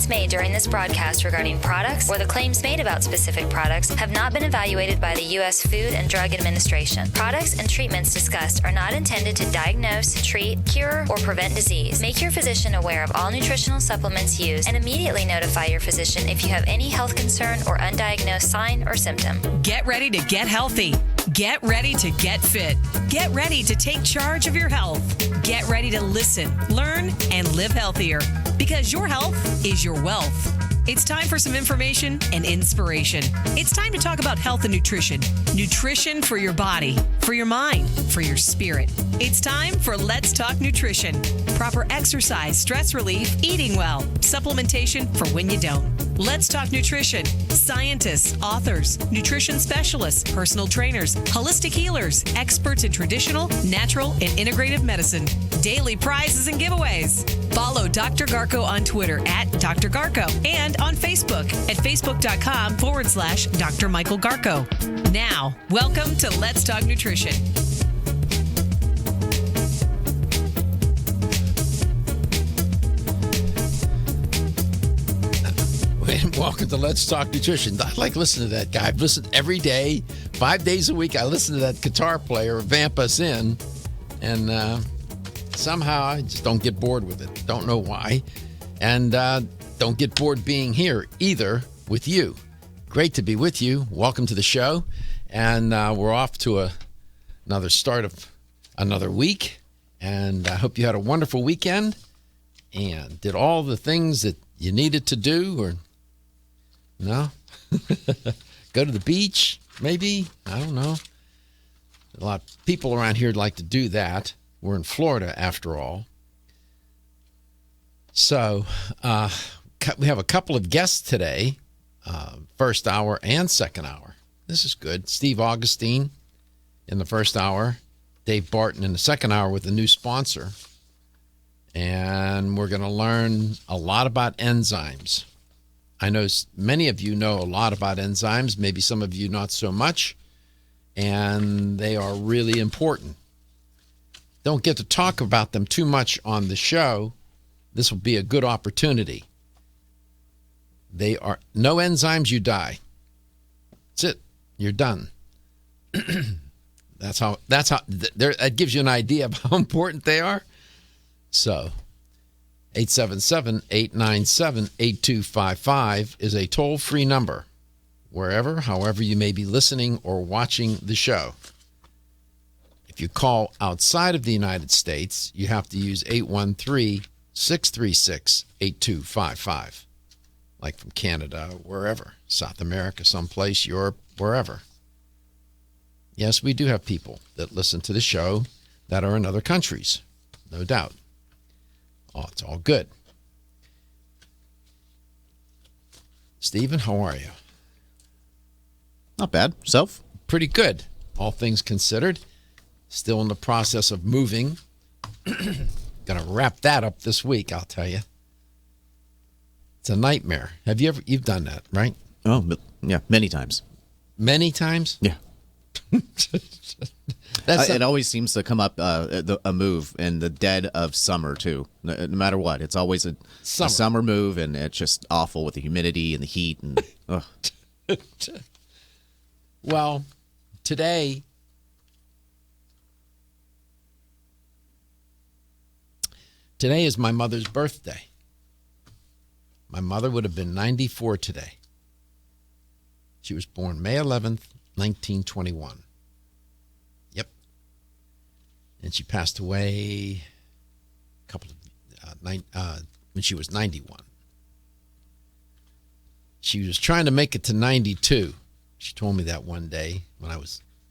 statements made during this broadcast regarding products or the claims made about specific products have not been evaluated by the U.S. Food and Drug Administration. Products and treatments discussed are not intended to diagnose, treat, cure, or prevent disease. Make your physician aware of all nutritional supplements used and immediately notify your physician if you have any health concern or undiagnosed sign or symptom. Get ready to get healthy. Get ready to get fit. Get ready to take charge of your health. Get ready to listen, learn, and live healthier, because your health is your wealth. It's time for some information and inspiration. It's time to talk about health and nutrition. Nutrition for your body, for your mind, for your spirit. It's time for Let's Talk Nutrition. Proper exercise, stress relief, eating well, supplementation for when you don't. Let's Talk Nutrition. Scientists, authors, nutrition specialists, personal trainers, holistic healers, experts in traditional, natural, and integrative medicine. Daily prizes and giveaways. Follow Dr. Garko on Twitter at Dr. Garko and on Facebook at facebook.com/Dr. Michael Garko. Now, welcome to Let's Talk Nutrition. Welcome to Let's Talk Nutrition. I like listening to that guy. I've listened every day, 5 days a week. I listen to that guitar player vamp us in, and somehow I just don't get bored with it. Don't know why. And don't get bored being here either with you. Great to be with you. Welcome to the show. And we're off to another start of another week. And I hope you had a wonderful weekend and did all the things that you needed to do, or no? Go to the beach, maybe? I don't know. A lot of people around here like to do that. We're in Florida, after all. So we have a couple of guests today, first hour and second hour. This is good. Steve Augustine in the first hour, Dave Barton in the second hour with a new sponsor. And we're going to learn a lot about enzymes. I know many of you know a lot about enzymes, maybe some of you not so much, and they are really important. Don't get to talk about them too much on the show. This will be a good opportunity. They are no enzymes, you die. That's it. You're done. That gives you an idea of how important they are. So 877-897-8255 is a toll-free number, wherever, however you may be listening or watching the show. If you call outside of the United States, you have to use 813-636-8255, like from Canada, wherever, South America, someplace, Europe, wherever. Yes, we do have people that listen to the show that are in other countries, no doubt. Oh, it's all good. Stephen, how are you? Not bad. Yourself? Pretty good, all things considered. Still in the process of moving. Gonna wrap that up this week, I'll tell you. It's a nightmare. You've done that, right? Oh, yeah, many times. Many times? Yeah. It always seems to come up a move in the dead of summer too. No matter what, it's always a summer move, and it's just awful with the humidity and the heat. And well, today is my mother's birthday. My mother would have been 94 today. She was born May 11th, 1921. Yep. And she passed away when she was 91. She was trying to make it to 92. She told me that one day when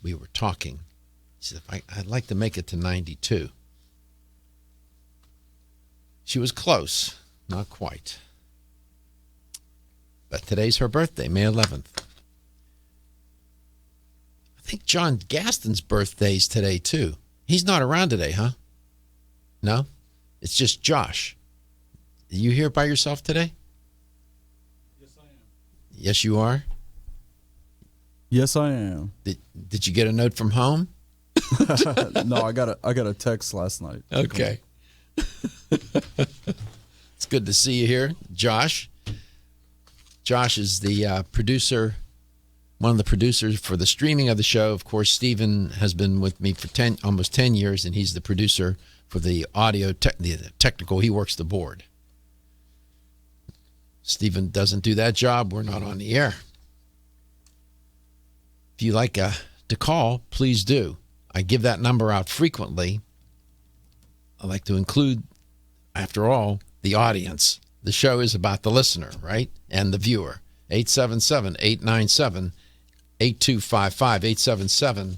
we were talking. She said, I'd like to make it to 92. She was close, not quite. But today's her birthday, May 11th. I think John Gaston's birthday's today, too. He's not around today, huh? No? It's just Josh. Are you here by yourself today? Yes, I am. Yes, you are? Yes, I am. Did you get a note from home? No, I got a text last night. Okay. It's good to see you here, Josh. Josh is the producer, one of the producers for the streaming of the show. Of course, Stephen has been with me for almost 10 years, and he's the producer for the audio, the technical. He works the board. Stephen doesn't do that job. We're not on the air. If you like to call, please do. I give that number out frequently. I like to include, after all, the audience. The show is about the listener, right? And the viewer. 877-897-8255.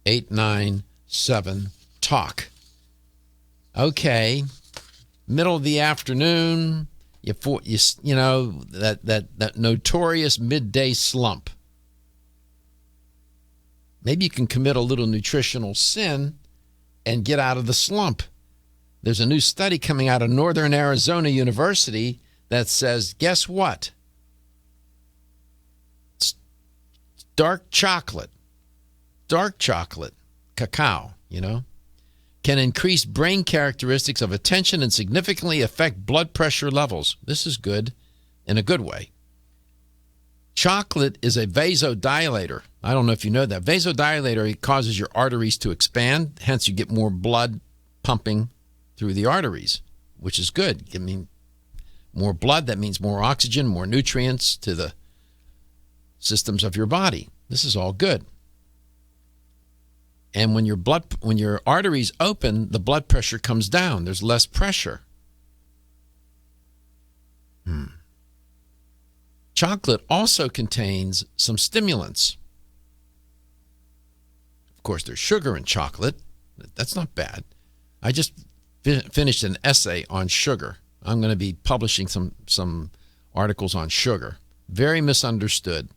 877-897-TALK. Okay. Middle of the afternoon. You know, that notorious midday slump. Maybe you can commit a little nutritional sin and get out of the slump. There's a new study coming out of Northern Arizona University that says, guess what? It's dark chocolate, cacao, you know, can increase brain characteristics of attention and significantly affect blood pressure levels. This is good in a good way. Chocolate is a vasodilator. I don't know if you know that. Vasodilator, it causes your arteries to expand. Hence, you get more blood pumping through the arteries, which is good. I mean, more blood, that means more oxygen, more nutrients to the systems of your body. This is all good. And when your arteries open, the blood pressure comes down. There's less pressure. Chocolate also contains some stimulants. Of course, there's sugar in chocolate. That's not bad. I just finished an essay on sugar. I'm going to be publishing some articles on sugar. Very misunderstood.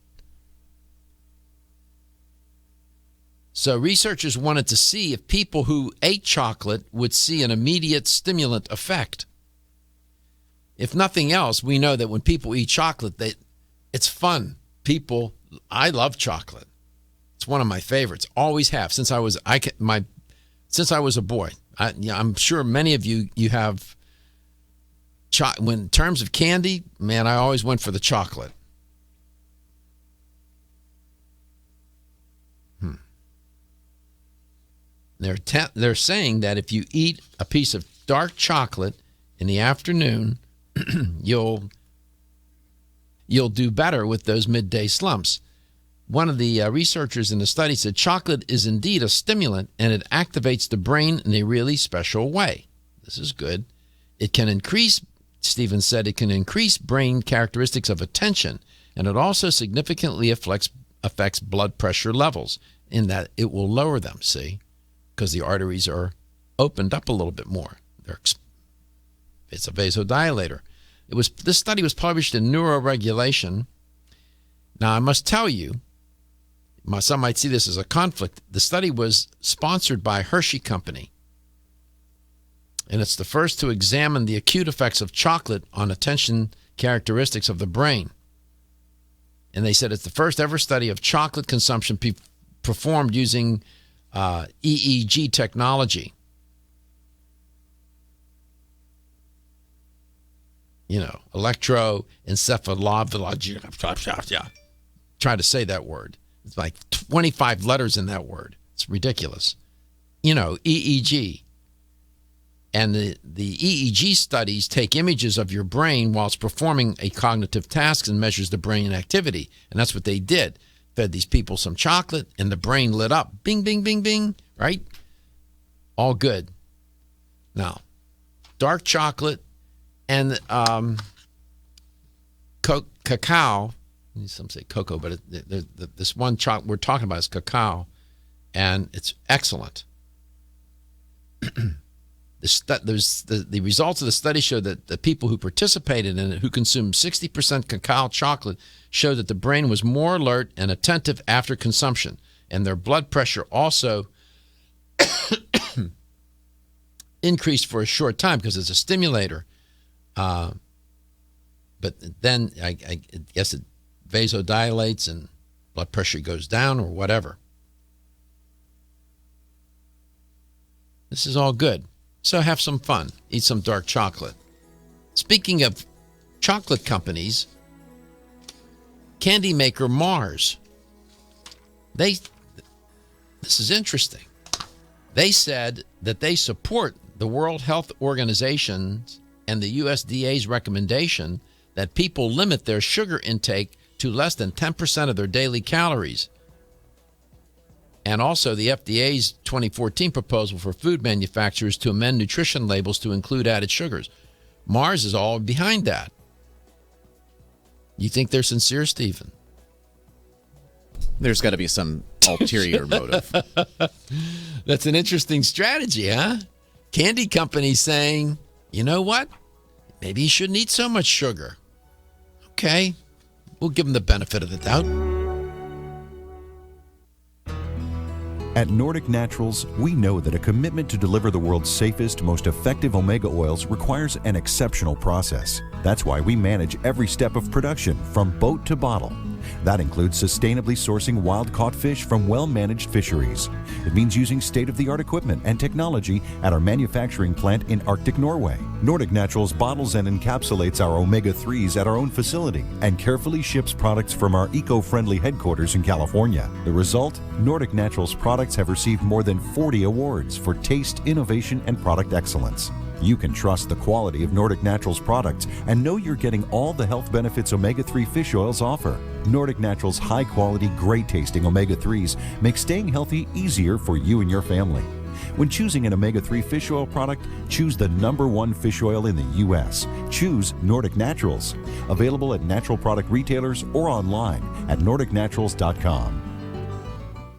So researchers wanted to see if people who ate chocolate would see an immediate stimulant effect. If nothing else, we know that when people eat chocolate, it's fun. I love chocolate. It's one of my favorites. Always have since I was a boy. I'm sure many of you have. When in terms of candy, man, I always went for the chocolate. They're saying that if you eat a piece of dark chocolate in the afternoon, you'll do better with those midday slumps. One of the researchers in the study said chocolate is indeed a stimulant and it activates the brain in a really special way. This is good. Stephen said, it can increase brain characteristics of attention, and it also significantly affects blood pressure levels in that it will lower them, see, because the arteries are opened up a little bit more. It's a vasodilator. This study was published in Neuroregulation. Now, I must tell you, some might see this as a conflict. The study was sponsored by Hershey Company, and it's the first to examine the acute effects of chocolate on attention characteristics of the brain. And they said it's the first ever study of chocolate consumption performed using EEG technology. You know, electroencephalography. Try to say that word. It's like 25 letters in that word. It's ridiculous. You know, EEG. And the EEG studies take images of your brain whilst performing a cognitive task and measures the brain activity. And that's what they did. Fed these people some chocolate and the brain lit up. Bing, bing, bing, bing. Right? All good. Now, dark chocolate and cacao. Some say cocoa, but this one chocolate we're talking about is cacao, and it's excellent. The results of the study show that the people who participated in it, who consumed 60% cacao chocolate, showed that the brain was more alert and attentive after consumption, and their blood pressure also increased for a short time because it's a stimulator. But then I guess it vasodilates and blood pressure goes down or whatever. This is all good. So have some fun. Eat some dark chocolate. Speaking of chocolate companies, candy maker Mars. This is interesting. They said that they support the World Health Organization and the USDA's recommendation that people limit their sugar intake to less than 10% of their daily calories. And also the FDA's 2014 proposal for food manufacturers to amend nutrition labels to include added sugars. Mars is all behind that. You think they're sincere, Stephen? There's got to be some ulterior motive. That's an interesting strategy, huh? Candy companies saying, you know what? Maybe you shouldn't eat so much sugar. Okay, we'll give them the benefit of the doubt. At Nordic Naturals, we know that a commitment to deliver the world's safest, most effective omega oils requires an exceptional process. That's why we manage every step of production from boat to bottle. That includes sustainably sourcing wild-caught fish from well-managed fisheries. It means using state-of-the-art equipment and technology at our manufacturing plant in Arctic Norway. Nordic Naturals bottles and encapsulates our omega-3s at our own facility and carefully ships products from our eco-friendly headquarters in California. The result? Nordic Naturals products have received more than 40 awards for taste, innovation, and product excellence. You can trust the quality of Nordic Naturals products and know you're getting all the health benefits omega-3 fish oils offer. Nordic Naturals' high-quality, great-tasting omega-3s make staying healthy easier for you and your family. When choosing an omega-3 fish oil product, choose the #1 fish oil in the U.S. Choose Nordic Naturals. Available at natural product retailers or online at nordicnaturals.com.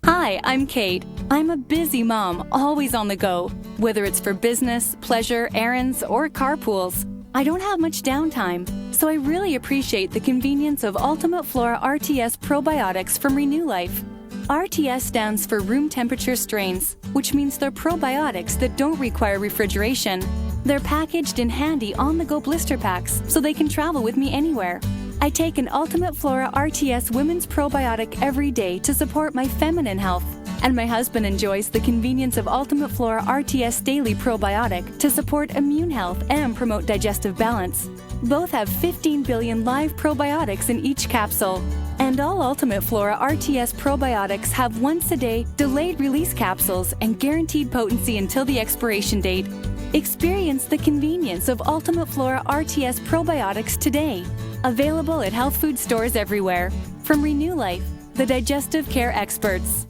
Hi, I'm Kate. I'm a busy mom, always on the go. Whether it's for business, pleasure, errands, or carpools, I don't have much downtime, so I really appreciate the convenience of Ultimate Flora RTS Probiotics from Renew Life. RTS stands for room temperature strains, which means they're probiotics that don't require refrigeration. They're packaged in handy on-the-go blister packs, so they can travel with me anywhere. I take an Ultimate Flora RTS Women's Probiotic every day to support my feminine health. And my husband enjoys the convenience of Ultimate Flora RTS Daily Probiotic to support immune health and promote digestive balance. Both have 15 billion live probiotics in each capsule. And all Ultimate Flora RTS probiotics have once-a-day delayed release capsules and guaranteed potency until the expiration date. Experience the convenience of Ultimate Flora RTS probiotics today. Available at health food stores everywhere. From Renew Life, the digestive care experts.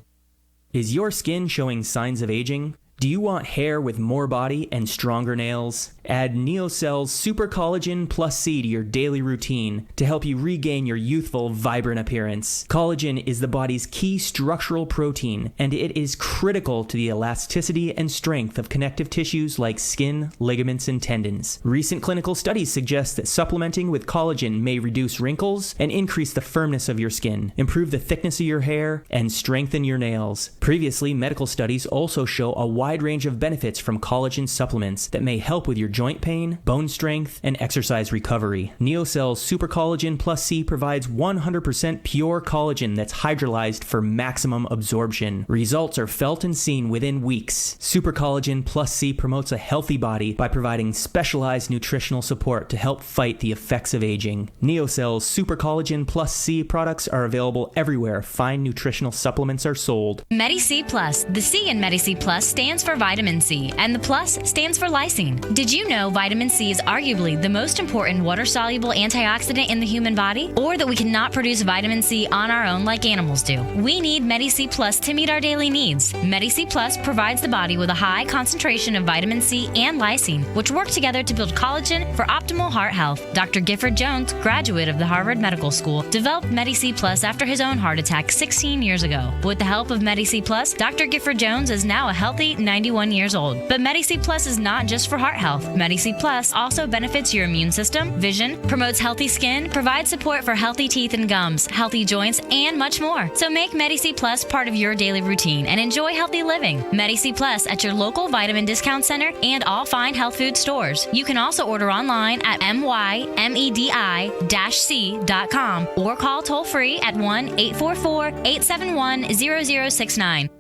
Is your skin showing signs of aging? Do you want hair with more body and stronger nails? Add NeoCell's Super Collagen Plus C to your daily routine to help you regain your youthful, vibrant appearance. Collagen is the body's key structural protein, and it is critical to the elasticity and strength of connective tissues like skin, ligaments, and tendons. Recent clinical studies suggest that supplementing with collagen may reduce wrinkles and increase the firmness of your skin, improve the thickness of your hair, and strengthen your nails. Previously, medical studies also show a wide range of benefits from collagen supplements that may help with your joint pain, bone strength, and exercise recovery. NeoCell's Super Collagen Plus C provides 100% pure collagen that's hydrolyzed for maximum absorption. Results are felt and seen within weeks. Super Collagen Plus C promotes a healthy body by providing specialized nutritional support to help fight the effects of aging. NeoCell's Super Collagen Plus C products are available everywhere fine nutritional supplements are sold. Medi-C Plus. The C in Medi-C Plus stands for vitamin C, and the plus stands for lysine. Did you know vitamin C is arguably the most important water-soluble antioxidant in the human body? Or that we cannot produce vitamin C on our own like animals do? We need Medi-C Plus to meet our daily needs. Medi-C Plus provides the body with a high concentration of vitamin C and lysine, which work together to build collagen for optimal heart health. Dr. Gifford Jones, graduate of the Harvard Medical School, developed Medi-C Plus after his own heart attack 16 years ago. With the help of Medi-C Plus, Dr. Gifford Jones is now a healthy 91 years old. But Medi-C Plus is not just for heart health. Medi-C Plus also benefits your immune system, vision, promotes healthy skin, provides support for healthy teeth and gums, healthy joints, and much more. So make Medi-C Plus part of your daily routine and enjoy healthy living. Medi-C Plus at your local vitamin discount center and all fine health food stores. You can also order online at mymedi-c.com or call toll free at 1-844-871-0069.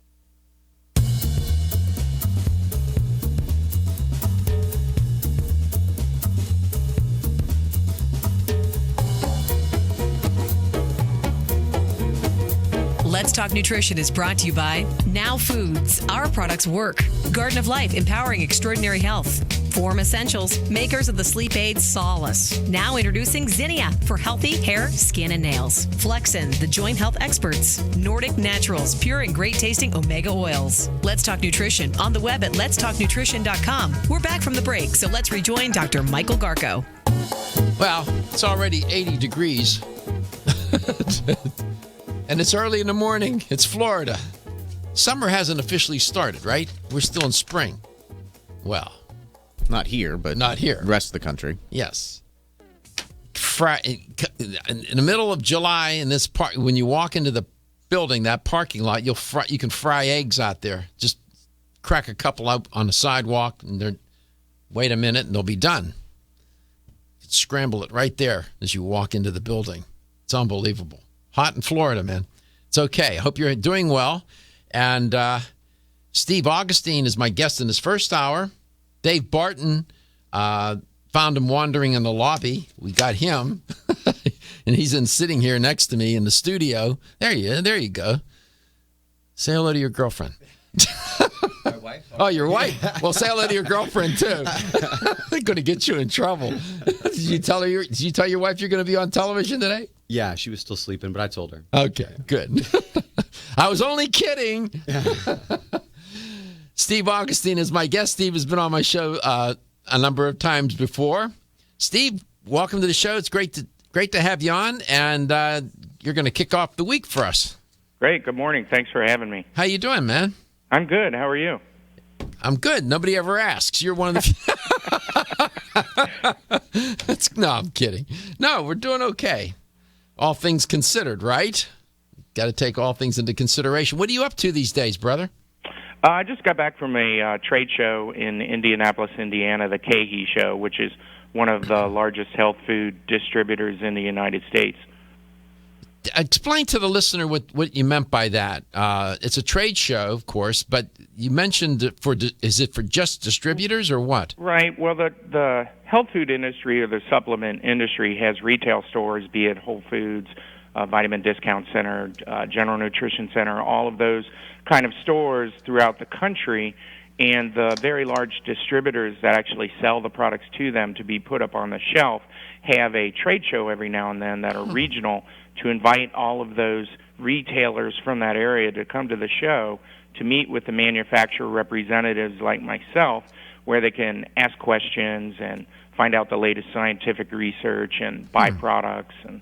Talk Nutrition is brought to you by Now Foods. Our products work. Garden of Life, empowering extraordinary health. Form Essentials, makers of the sleep aid Solace. Now introducing Zinnia for healthy hair, skin, and nails. Flexin, the joint health experts. Nordic Naturals, pure and great tasting omega oils. Let's Talk Nutrition on the web at letstalknutrition.com. We're back from the break, so let's rejoin Dr. Michael Garko. Well, it's already 80 degrees. And it's early in the morning. It's Florida. Summer hasn't officially started, right? We're still in spring. Well, not here, but not here. The rest of the country. Yes. In the middle of July, in this park, when you walk into the building, that parking lot, you can fry eggs out there. Just crack a couple out on the sidewalk, and wait a minute, and they'll be done. Scramble it right there as you walk into the building. It's unbelievable. Hot in Florida, man. It's okay. I hope you're doing well. And Steve Augustine is my guest in this first hour. Dave Barton found him wandering in the lobby. We got him. And he's sitting here next to me in the studio. There you go. Say hello to your girlfriend. My wife? Oh, your wife? Well, say hello to your girlfriend, too. They're going to get you in trouble. Did you tell your wife you're going to be on television today? Yeah, she was still sleeping, but I told her. Okay, good. I was only kidding. Steve Augustine is my guest. Steve has been on my show a number of times before. Steve, welcome to the show. It's great to have you on, and you're going to kick off the week for us. Great. Good morning. Thanks for having me. How you doing, man? I'm good. How are you? I'm good. Nobody ever asks. You're one of the... No, I'm kidding. No, we're doing okay. All things considered, right? Got to take all things into consideration. What are you up to these days, brother? I just got back from a trade show in Indianapolis, Indiana, the KEHE show, which is one of the largest health food distributors in the United States. Explain to the listener what you meant by that. It's a trade show, of course, but you mentioned is it for just distributors or what? Right. Well, the health food industry or the supplement industry has retail stores, be it Whole Foods, Vitamin Discount Center, General Nutrition Center, all of those kind of stores throughout the country, and the very large distributors that actually sell the products to them to be put up on the shelf have a trade show every now and then that are regional to invite all of those retailers from that area to come to the show to meet with the manufacturer representatives like myself, where they can ask questions and find out the latest scientific research and buy products and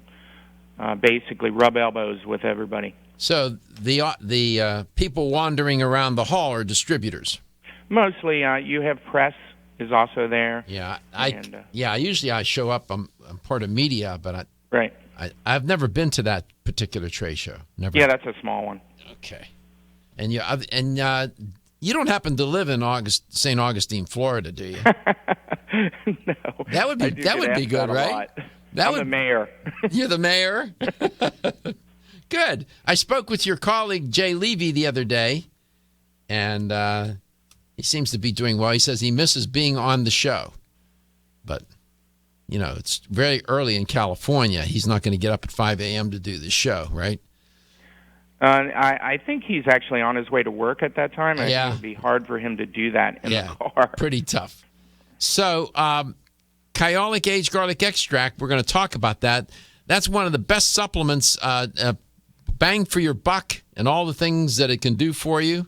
basically rub elbows with everybody. So the people wandering around the hall are distributors? Mostly. You have press is also there. Yeah, usually I show up. I'm part of media, but right. I've never been to that particular trade show. Never. Yeah, that's a small one. Okay. And you don't happen to live in St. Augustine, Florida, do you? No. That would be good, right? I'm the mayor. You're the mayor? Good. I spoke with your colleague Jay Levy the other day, and he seems to be doing well. He says he misses being on the show, but it's very early in California. He's not going to get up at 5 a.m. to do the show, right? I think he's actually on his way to work at that time. I think it would be hard for him to do that in the car. Pretty tough. So, Kyolic aged garlic extract, we're going to talk about that. That's one of the best supplements, bang for your buck, and all the things that it can do for you.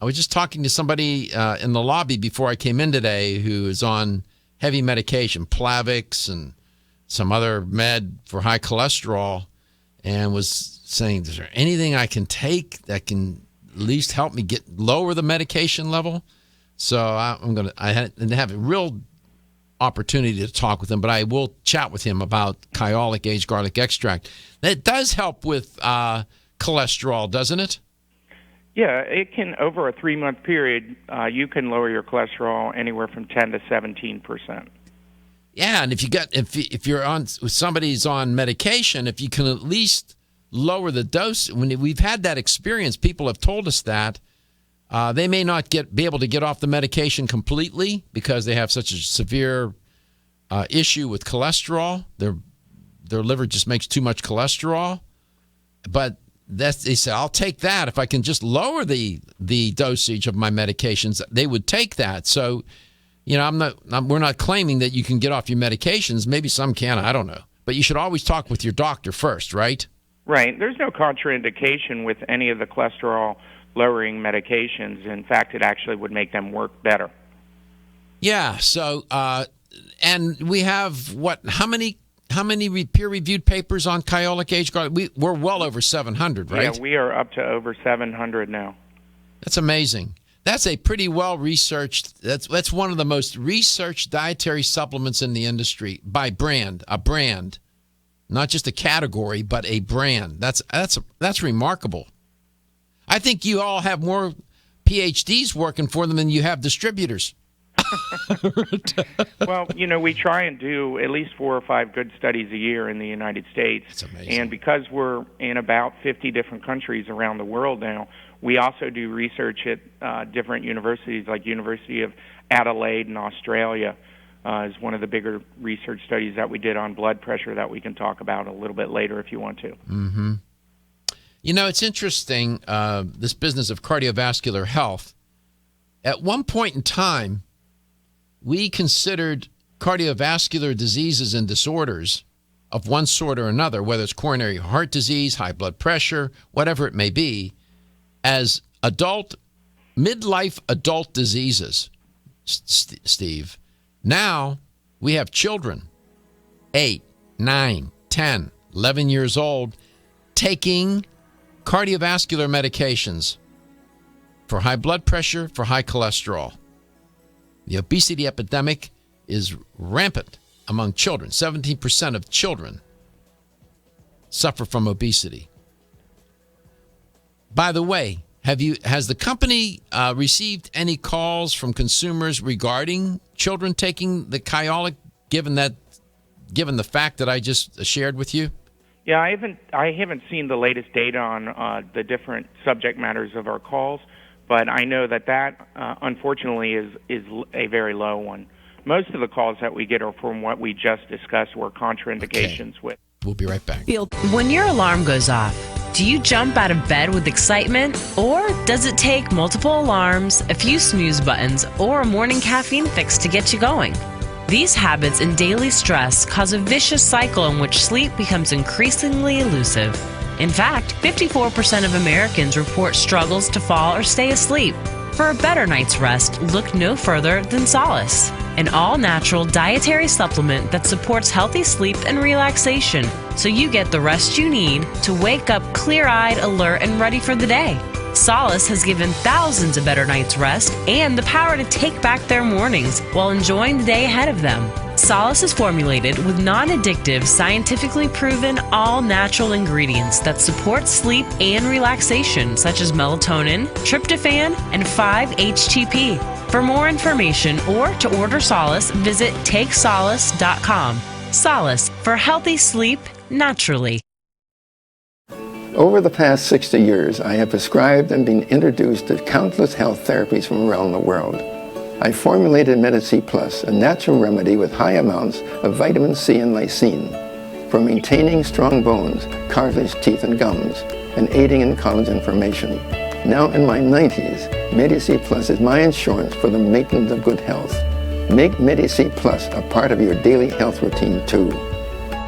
I was just talking to somebody in the lobby before I came in today who is on heavy medication, Plavix and some other med for high cholesterol, and was saying, is there anything I can take that can at least help me lower the medication level? So I didn't have a real opportunity to talk with him, but I will chat with him about Kyolic aged garlic extract. It does help with cholesterol, doesn't it? Yeah, it can, over a 3-month period, you can lower your cholesterol anywhere from 10 to 17%. Yeah, and if you're on, if somebody's on medication, if you can at least lower the dose, when we've had that experience, people have told us that they may not be able to get off the medication completely because they have such a severe issue with cholesterol. Their liver just makes too much cholesterol, but they say, I'll take that. If I can just lower the dosage of my medications, they would take that. So, we're not claiming that you can get off your medications. Maybe some can, I don't know. But you should always talk with your doctor first, right? Right. There's no contraindication with any of the cholesterol-lowering medications. In fact, it actually would make them work better. Yeah. So, and we have, how many peer-reviewed papers on Kyolic Age Guard? We're well over 700, right? Yeah, we are up to over 700 now. That's amazing. That's a pretty well-researched, that's one of the most researched dietary supplements in the industry by brand, a brand. Not just a category, but a brand. That's remarkable. I think you all have more PhDs working for them than you have distributors. Well, we try and do at least 4 or 5 good studies a year in the United States. That's amazing. And because we're in about 50 different countries around the world now, we also do research at different universities, like University of Adelaide in Australia is one of the bigger research studies that we did on blood pressure that we can talk about a little bit later if you want to. Mm-hmm. It's interesting, this business of cardiovascular health. At one point in time, we considered cardiovascular diseases and disorders of one sort or another, whether it's coronary heart disease, high blood pressure, whatever it may be, as midlife adult diseases, Steve. Now we have children, 8, 9, 10, 11 years old, taking cardiovascular medications for high blood pressure, for high cholesterol. The obesity epidemic is rampant among children. 17% of children suffer from obesity. By the way, has the company received any calls from consumers regarding children taking the Kyolic, given the fact that I just shared with you? Yeah, I haven't seen the latest data on the different subject matters of our calls, but I know that unfortunately is a very low one. Most of the calls that we get are from what we just discussed, were contraindications with. We'll be right back. When your alarm goes off, do you jump out of bed with excitement, or does it take multiple alarms, a few snooze buttons, or a morning caffeine fix to get you going? These habits and daily stress cause a vicious cycle in which sleep becomes increasingly elusive. In fact, 54% of Americans report struggles to fall or stay asleep. For a better night's rest, look no further than Solace, an all-natural dietary supplement that supports healthy sleep and relaxation, so you get the rest you need to wake up clear-eyed, alert, and ready for the day. Solace has given thousands a better night's rest and the power to take back their mornings while enjoying the day ahead of them. Solace is formulated with non-addictive, scientifically proven, all-natural ingredients that support sleep and relaxation, such as melatonin, tryptophan, and 5-HTP. For more information or to order Solace, visit TakeSolace.com. Solace, for healthy sleep naturally. Over the past 60 years, I have prescribed and been introduced to countless health therapies from around the world. I formulated Medi-C Plus, a natural remedy with high amounts of vitamin C and lysine for maintaining strong bones, cartilage, teeth, and gums, and aiding in collagen formation. Now in my 90s, Medi-C Plus is my insurance for the maintenance of good health. Make Medi-C Plus a part of your daily health routine too.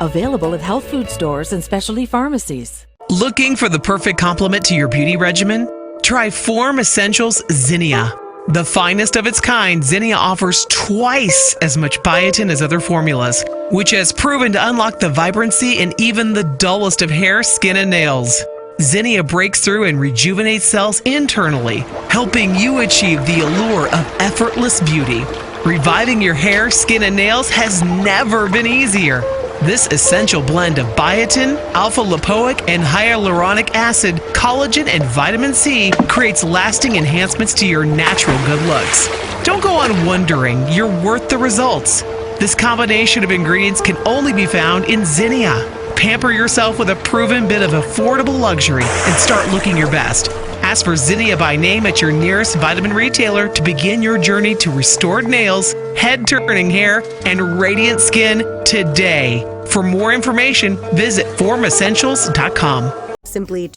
Available at health food stores and specialty pharmacies. Looking for the perfect complement to your beauty regimen? Try Form Essentials Zinnia. The finest of its kind, Zinnia offers twice as much biotin as other formulas, which has proven to unlock the vibrancy in even the dullest of hair, skin, and nails. Zinnia breaks through and rejuvenates cells internally, helping you achieve the allure of effortless beauty. Reviving your hair, skin, and nails has never been easier. This essential blend of biotin, alpha-lipoic, and hyaluronic acid, collagen, and vitamin C creates lasting enhancements to your natural good looks. Don't go on wondering, you're worth the results. This combination of ingredients can only be found in Zinnia. Pamper yourself with a proven bit of affordable luxury and start looking your best. Ask for Zinnia by name at your nearest vitamin retailer to begin your journey to restored nails, head-turning hair, and radiant skin today. For more information, visit formessentials.com. Simply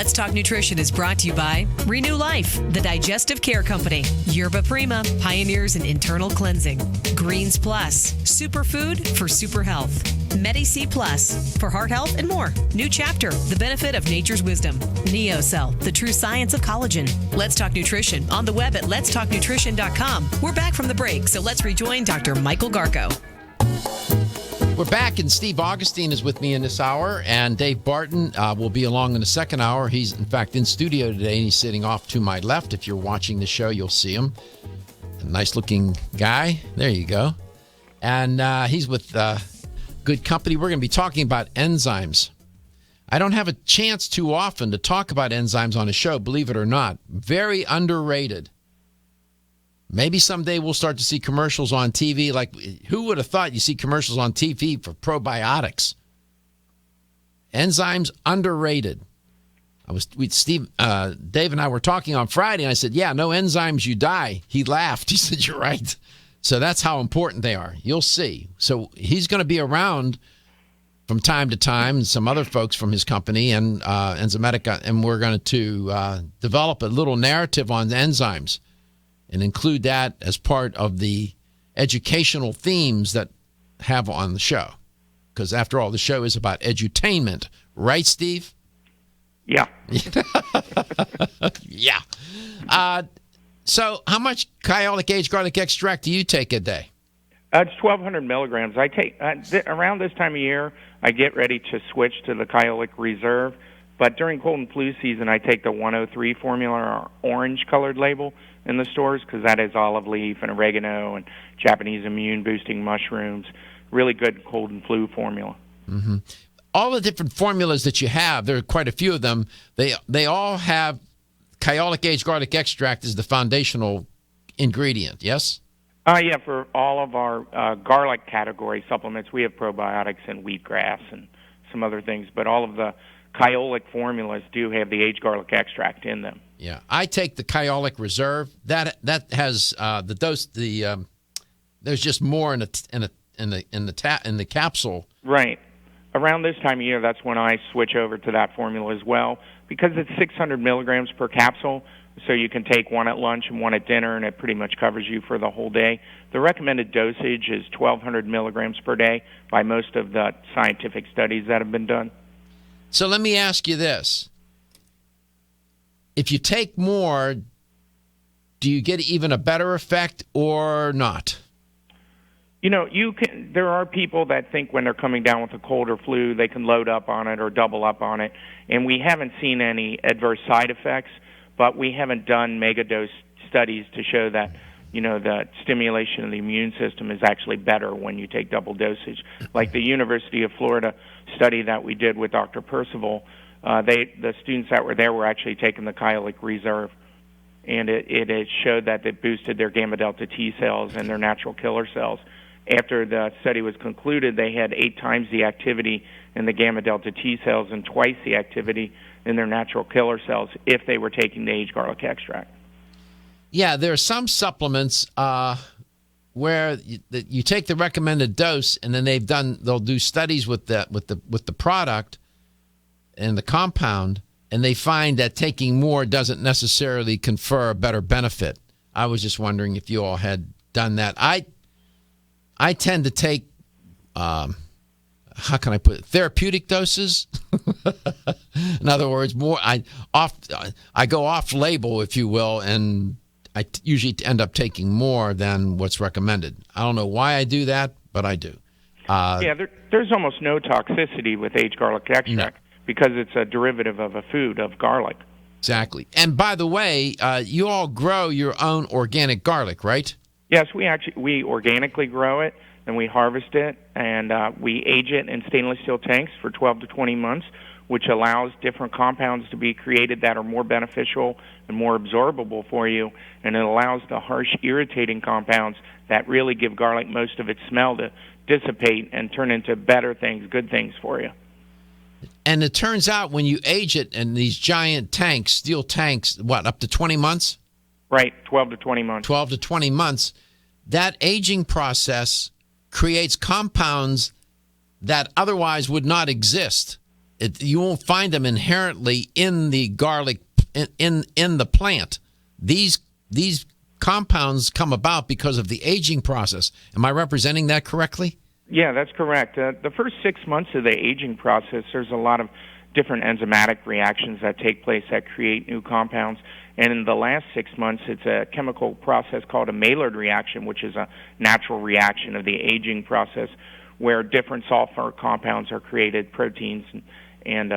Let's Talk Nutrition is brought to you by Renew Life, the Digestive Care Company, Yerba Prima, pioneers in internal cleansing, Greens Plus, superfood for super health, Medi-C Plus, for heart health and more, New Chapter, the benefit of nature's wisdom, NeoCell, the true science of collagen. Let's Talk Nutrition on the web at letstalknutrition.com. We're back from the break, so let's rejoin Dr. Michael Garko. We're back, and Steve Augustine is with me in this hour, and Dave Barton will be along in the second hour. He's, in fact, in studio today, and he's sitting off to my left. If you're watching the show, you'll see him. A nice-looking guy. There you go. And he's with good company. We're going to be talking about enzymes. I don't have a chance too often to talk about enzymes on a show, believe it or not. Very underrated. Maybe someday we'll start to see commercials on TV. Like, who would have thought you see commercials on TV for probiotics? Enzymes underrated. Dave and I were talking on Friday, and I said, "Yeah, no enzymes, you die." He laughed. He said, "You're right." So that's how important they are. You'll see. So he's going to be around from time to time, and some other folks from his company and Enzymedica, and we're going to develop a little narrative on enzymes and include that as part of the educational themes that have on the show. Because after all, the show is about edutainment. Right, Steve? Yeah. Yeah. So how much Kyolic aged garlic extract do you take a day? It's 1,200 milligrams. I take around this time of year, I get ready to switch to the Kyolic Reserve. But during cold and flu season, I take the 103 formula, or orange-colored label in the stores, because that is olive leaf and oregano and Japanese immune-boosting mushrooms. Really good cold and flu formula. Mm-hmm. All the different formulas that you have, there are quite a few of them, they all have Kyolic aged garlic extract as the foundational ingredient, yes? Yeah, for all of our garlic category supplements, we have probiotics and wheatgrass and some other things, but all of the Kyolic formulas do have the aged garlic extract in them. Yeah, I take the Kyolic Reserve. That has the dose. There's just more in the capsule. Right. Around this time of year, that's when I switch over to that formula as well, because it's 600 milligrams per capsule. So you can take one at lunch and one at dinner, and it pretty much covers you for the whole day. The recommended dosage is 1,200 milligrams per day by most of the scientific studies that have been done. So let me ask you this. If you take more, do you get even a better effect or not? You know, there are people that think when they're coming down with a cold or flu, they can load up on it or double up on it. And we haven't seen any adverse side effects, but we haven't done megadose studies to show that, you know, the stimulation of the immune system is actually better when you take double dosage. Like the University of Florida study that we did with Dr. Percival, the students that were there were actually taking the Kyolic Reserve, and it showed that it boosted their gamma delta T cells and their natural killer cells. After the study was concluded, they had 8 times the activity in the gamma delta T cells and twice the activity in their natural killer cells if they were taking the aged garlic extract. Yeah, there are some supplements where you take the recommended dose, and then they'll do studies with the product and the compound, and they find that taking more doesn't necessarily confer a better benefit. I was just wondering if you all had done that. I tend to take, how can I put it, therapeutic doses. In other words, more I go off label, if you will, and I usually end up taking more than what's recommended. I don't know why I do that, but I do. There's almost no toxicity with aged garlic extract because it's a derivative of a food, of garlic. Exactly. And by the way, you all grow your own organic garlic, right? Yes, we organically grow it, and we harvest it, and we age it in stainless steel tanks for 12 to 20 months, which allows different compounds to be created that are more beneficial and more absorbable for you, and it allows the harsh, irritating compounds that really give garlic most of its smell to dissipate and turn into better things, good things for you. And it turns out when you age it in these giant tanks, steel tanks, up to 20 months? Right, 12 to 20 months. 12 to 20 months. That aging process creates compounds that otherwise would not exist. you won't find them inherently in the garlic in the plant. These compounds come about because of the aging process. Am I representing that correctly? Yeah, that's correct. The first 6 months of the aging process, there's a lot of different enzymatic reactions that take place that create new compounds. And in the last 6 months, it's a chemical process called a Maillard reaction, which is a natural reaction of the aging process where different sulfur compounds are created, proteins, and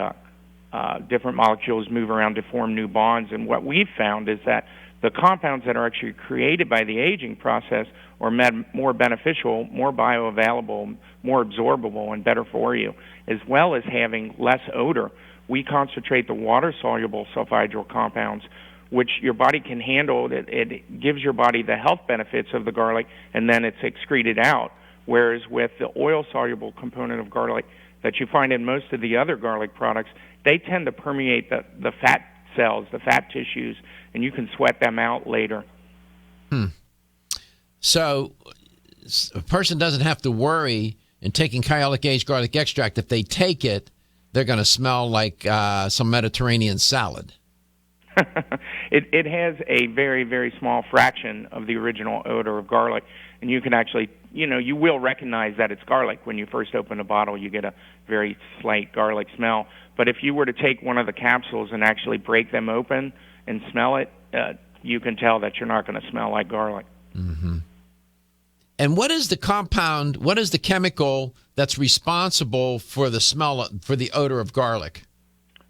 different molecules move around to form new bonds. And what we've found is that the compounds that are actually created by the aging process are more beneficial, more bioavailable, more absorbable, and better for you, as well as having less odor. We concentrate the water-soluble sulfhydryl compounds, which your body can handle. It gives your body the health benefits of the garlic, and then it's excreted out. Whereas with the oil-soluble component of garlic that you find in most of the other garlic products, they tend to permeate the fat cells, the fat tissues, and you can sweat them out later. So a person doesn't have to worry in taking Kyolic aged garlic extract. If they take it, they're going to smell like some Mediterranean salad. It has a very, very small fraction of the original odor of garlic, and you can actually, you will recognize that it's garlic. When you first open a bottle, you get a very slight garlic smell. But if you were to take one of the capsules and actually break them open and smell it, you can tell that you're not going to smell like garlic. Mm-hmm. And what is the compound, what is the chemical that's responsible for the smell, for the odor of garlic?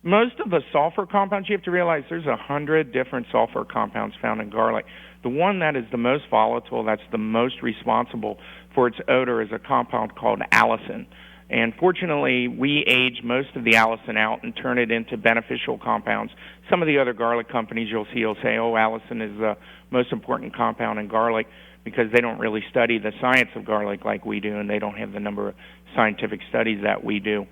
Most of the sulfur compounds, you have to realize there's 100 different sulfur compounds found in garlic. The one that is the most volatile, that's the most responsible for its odor, is a compound called allicin. And fortunately, we age most of the allicin out and turn it into beneficial compounds. Some of the other garlic companies you'll see will say, allicin is the most important compound in garlic, because they don't really study the science of garlic like we do, and they don't have the number of scientific studies that we do.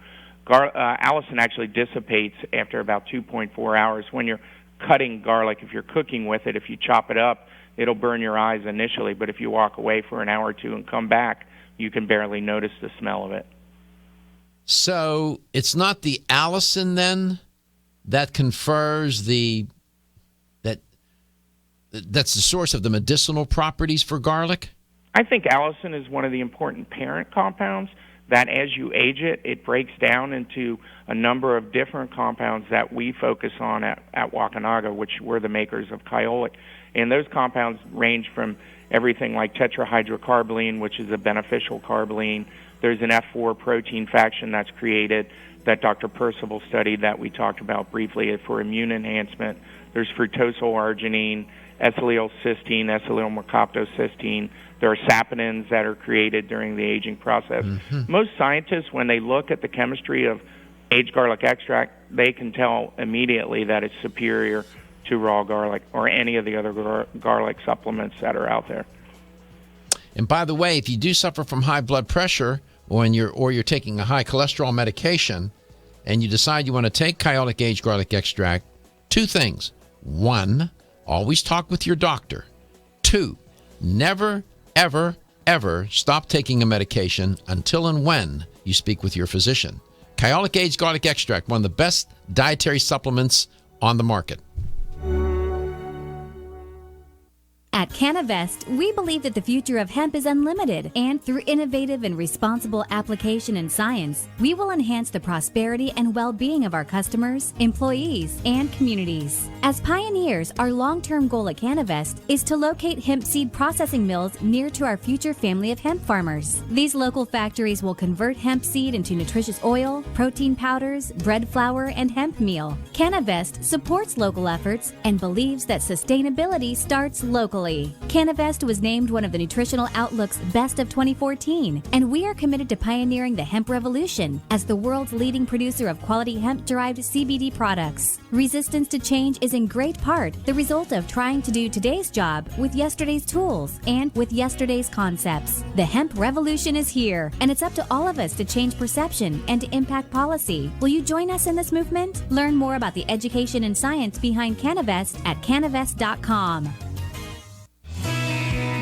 Allicin actually dissipates after about 2.4 hours. When you're cutting garlic, if you're cooking with it, if you chop it up, it'll burn your eyes initially, but if you walk away for an hour or two and come back, you can barely notice the smell of it. So it's not the allicin then that confers that's the source of the medicinal properties for garlic? I think allicin is one of the important parent compounds that as you age it, it breaks down into a number of different compounds that we focus on at Wakanaga, which we're the makers of Kyolic. And those compounds range from everything like tetrahydrocarboline, which is a beneficial carboline. There's an F4 protein fraction that's created that Dr. Percival studied that we talked about briefly for immune enhancement. There's fructosyl arginine, ethylylcysteine, ethylmercaptocysteine. There are saponins that are created during the aging process. Mm-hmm. Most scientists, when they look at the chemistry of aged garlic extract, they can tell immediately that it's superior to raw garlic or any of the other garlic supplements that are out there. And by the way, if you do suffer from high blood pressure or you're taking a high cholesterol medication and you decide you want to take Kyolic aged garlic extract, two things. One, always talk with your doctor. Two, never, ever, ever stop taking a medication until and when you speak with your physician. Kyolic aged garlic extract, one of the best dietary supplements on the market. At Canavest, we believe that the future of hemp is unlimited, and through innovative and responsible application and science, we will enhance the prosperity and well-being of our customers, employees, and communities. As pioneers, our long-term goal at Canavest is to locate hemp seed processing mills near to our future family of hemp farmers. These local factories will convert hemp seed into nutritious oil, protein powders, bread flour, and hemp meal. Canavest supports local efforts and believes that sustainability starts locally. Canavest was named one of the Nutritional Outlook's Best of 2014, and we are committed to pioneering the hemp revolution as the world's leading producer of quality hemp-derived CBD products. Resistance to change is in great part the result of trying to do today's job with yesterday's tools and with yesterday's concepts. The hemp revolution is here, and it's up to all of us to change perception and to impact policy. Will you join us in this movement? Learn more about the education and science behind Canavest at canavest.com.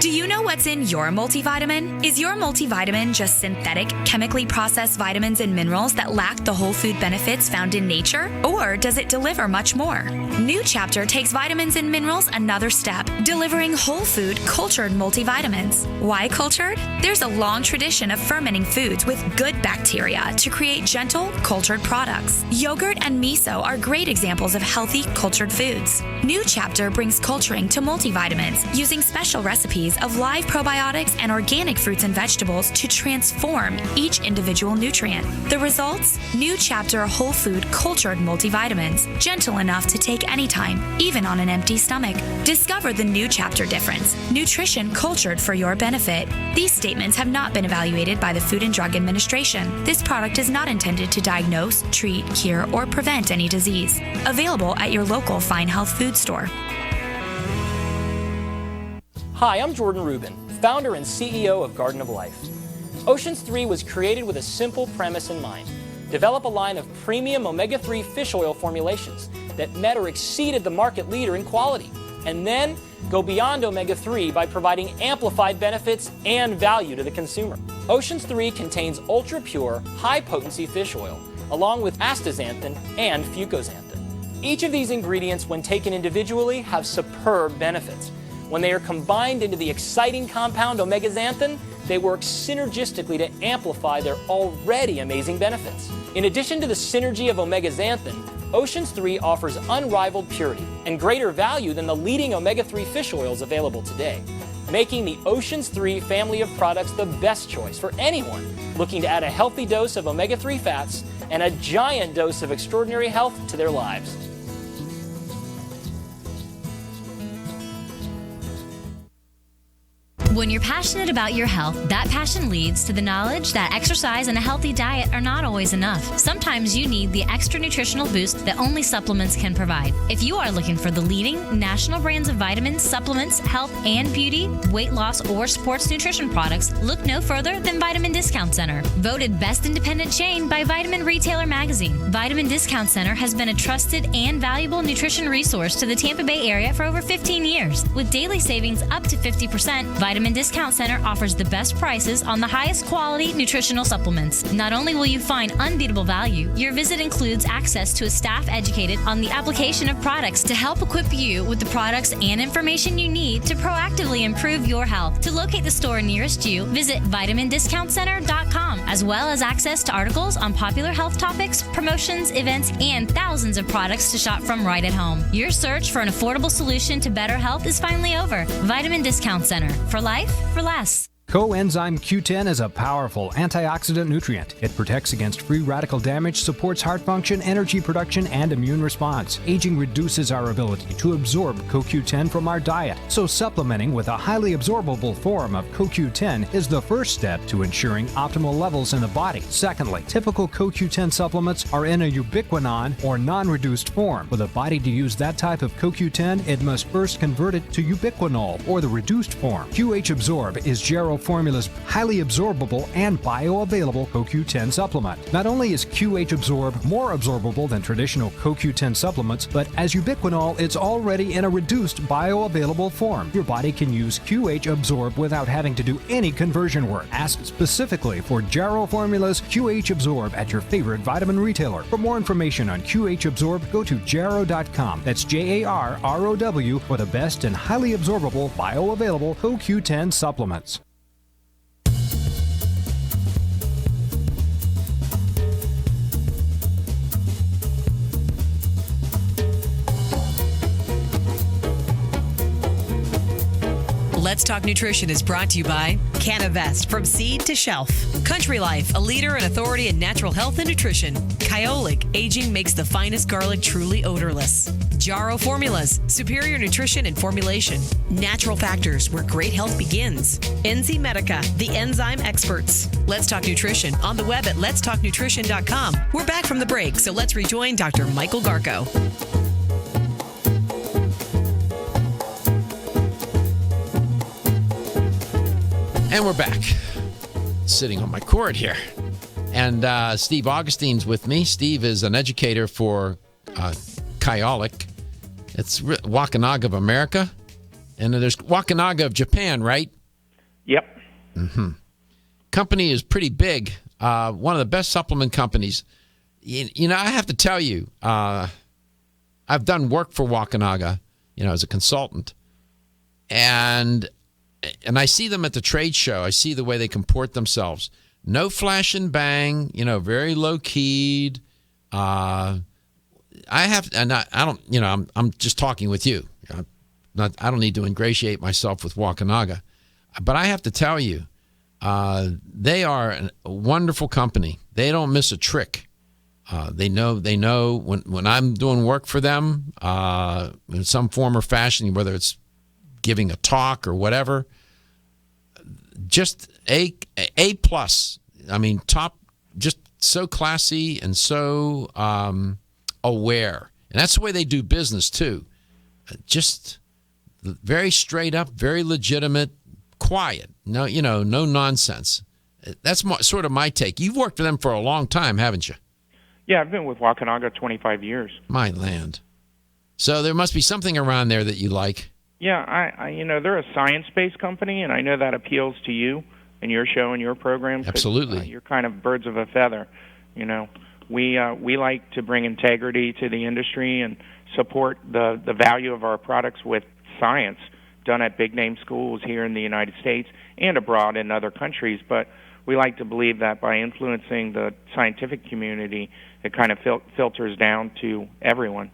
Do you know what's in your multivitamin? Is your multivitamin just synthetic, chemically processed vitamins and minerals that lack the whole food benefits found in nature? Or does it deliver much more? New Chapter takes vitamins and minerals another step, delivering whole food cultured multivitamins. Why cultured? There's a long tradition of fermenting foods with good bacteria to create gentle, cultured products. Yogurt and miso are great examples of healthy, cultured foods. New Chapter brings culturing to multivitamins using special recipes of live probiotics and organic fruits and vegetables to transform each individual nutrient. The results? New Chapter whole food cultured multivitamins, gentle enough to take anytime, even on an empty stomach. Discover the New Chapter difference. Nutrition cultured for your benefit. These statements have not been evaluated by the Food and Drug Administration. This product is not intended to diagnose, treat, cure, or prevent any disease. Available at your local Fine Health food store. Hi, I'm Jordan Rubin, founder and CEO of Garden of Life. Oceans 3 was created with a simple premise in mind. Develop a line of premium omega-3 fish oil formulations that met or exceeded the market leader in quality, and then go beyond omega-3 by providing amplified benefits and value to the consumer. Oceans 3 contains ultra-pure, high-potency fish oil, along with astaxanthin and fucoxanthin. Each of these ingredients, when taken individually, have superb benefits. When they are combined into the exciting compound omegaxanthin, they work synergistically to amplify their already amazing benefits. In addition to the synergy of omegaxanthin, Oceans 3 offers unrivaled purity and greater value than the leading omega-3 fish oils available today, making the Oceans 3 family of products the best choice for anyone looking to add a healthy dose of omega-3 fats and a giant dose of extraordinary health to their lives. When you're passionate about your health, that passion leads to the knowledge that exercise and a healthy diet are not always enough. Sometimes you need the extra nutritional boost that only supplements can provide. If you are looking for the leading national brands of vitamins, supplements, health and beauty, weight loss, or sports nutrition products, look no further than Vitamin Discount Center. Voted best independent chain by Vitamin Retailer Magazine, Vitamin Discount Center has been a trusted and valuable nutrition resource to the Tampa Bay area for over 15 years. With daily savings up to 50%, Vitamin Discount Center offers the best prices on the highest quality nutritional supplements. Not only will you find unbeatable value, your visit includes access to a staff educated on the application of products to help equip you with the products and information you need to proactively improve your health. To locate the store nearest you, visit vitamindiscountcenter.com, as well as access to articles on popular health topics, promotions, events, and thousands of products to shop from right at home. Your search for an affordable solution to better health is finally over. Vitamin Discount Center. For life, for less. Coenzyme Q10 is a powerful antioxidant nutrient. It protects against free radical damage, supports heart function, energy production, and immune response. Aging reduces our ability to absorb CoQ10 from our diet, so supplementing with a highly absorbable form of CoQ10 is the first step to ensuring optimal levels in the body. Secondly, typical CoQ10 supplements are in a ubiquinone or non-reduced form. For the body to use that type of CoQ10, it must first convert it to ubiquinol or the reduced form. QH Absorb is Gero Formula's highly absorbable and bioavailable CoQ10 supplement. Not only is QH Absorb more absorbable than traditional CoQ10 supplements, but as ubiquinol, it's already in a reduced bioavailable form. Your body can use QH Absorb without having to do any conversion work. Ask specifically for Gero Formula's QH Absorb at your favorite vitamin retailer. For more information on QH Absorb, go to Gero.com. That's Jarrow for the best and highly absorbable bioavailable CoQ10 supplements. Let's Talk Nutrition is brought to you by Canavest, from seed to shelf. Country Life, a leader and authority in natural health and nutrition. Kyolic, aging makes the finest garlic truly odorless. Jarrow Formulas, superior nutrition and formulation. Natural Factors, where great health begins. Enzymedica, the enzyme experts. Let's Talk Nutrition on the web at letstalknutrition.com. We're back from the break, so let's rejoin Dr. Michael Garko. And we're back, sitting on my cord here. And Steve Augustine's with me. Steve is an educator for Kyolic. It's Waukanaga of America. And there's Wakanaga of Japan, right? Yep. Mm-hmm. Company is pretty big. One of the best supplement companies. You know, I have to tell you, I've done work for Wakanaga, as a consultant. And I see them at the trade show. I see the way they comport themselves. No flash and bang, very low keyed. I'm just talking with you. I don't need to ingratiate myself with Wakanaga, but I have to tell you, they are a wonderful company. They don't miss a trick. They know when I'm doing work for them in some form or fashion, whether it's giving a talk or whatever. Just A plus. I mean, top. Just so classy and so aware, and that's the way they do business too. Just very straight up, very legitimate, quiet. No, no nonsense. That's sort of my take. You've worked for them for a long time, haven't you? Yeah, I've been with Wakanaga 25 years. My land. So there must be something around there that you like. Yeah, I they're a science-based company, and I know that appeals to you and your show and your program. Absolutely. You're kind of birds of a feather. We like to bring integrity to the industry and support the value of our products with science done at big-name schools here in the United States and abroad in other countries. But we like to believe that by influencing the scientific community, it kind of filters down to everyone.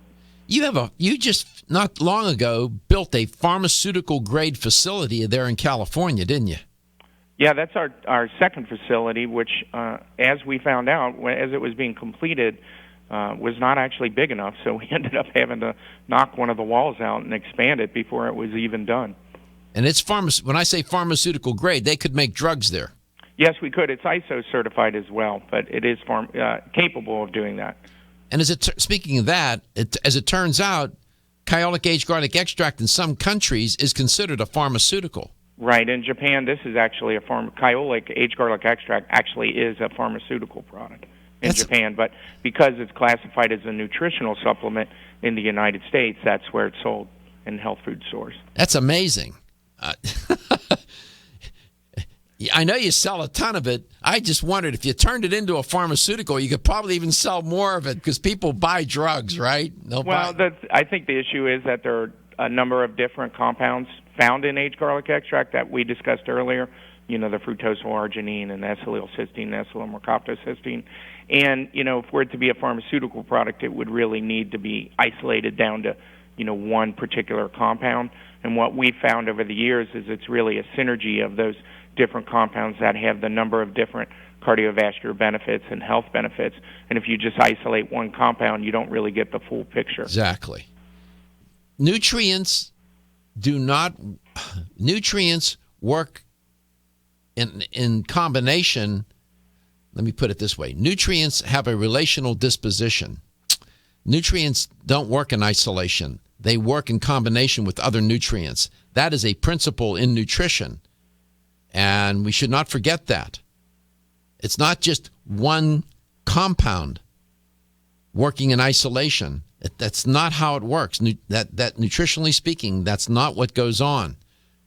You just not long ago built a pharmaceutical grade facility there in California, didn't you? Yeah, that's our second facility, which, as we found out, as it was being completed, was not actually big enough. So we ended up having to knock one of the walls out and expand it before it was even done. And it's when I say pharmaceutical grade, they could make drugs there. Yes, we could. It's ISO certified as well, but it is capable of doing that. And speaking of that, as it turns out, Kyolic aged garlic extract in some countries is considered a pharmaceutical. Right. In Japan, this is actually Kyolic aged garlic extract actually is a pharmaceutical product in Japan, but because it's classified as a nutritional supplement in the United States, that's where it's sold in health food stores. That's amazing. I know you sell a ton of it. I just wondered if you turned it into a pharmaceutical, you could probably even sell more of it because people buy drugs, right? I think the issue is that there are a number of different compounds found in aged garlic extract that we discussed earlier. The fructosyl-arginine and acetylcysteine, acetylmercaptocystine. And, for it to be a pharmaceutical product, it would really need to be isolated down to, one particular compound. And what we found over the years is it's really a synergy of those different compounds that have the number of different cardiovascular benefits and health benefits. And if you just isolate one compound, you don't really get the full picture. Exactly. Nutrients work in combination. Let me put it this way. Nutrients have a relational disposition. Nutrients don't work in isolation. They work in combination with other nutrients. That is a principle in nutrition. And we should not forget that. It's not just one compound working in isolation. That's not how it works. That nutritionally speaking, that's not what goes on.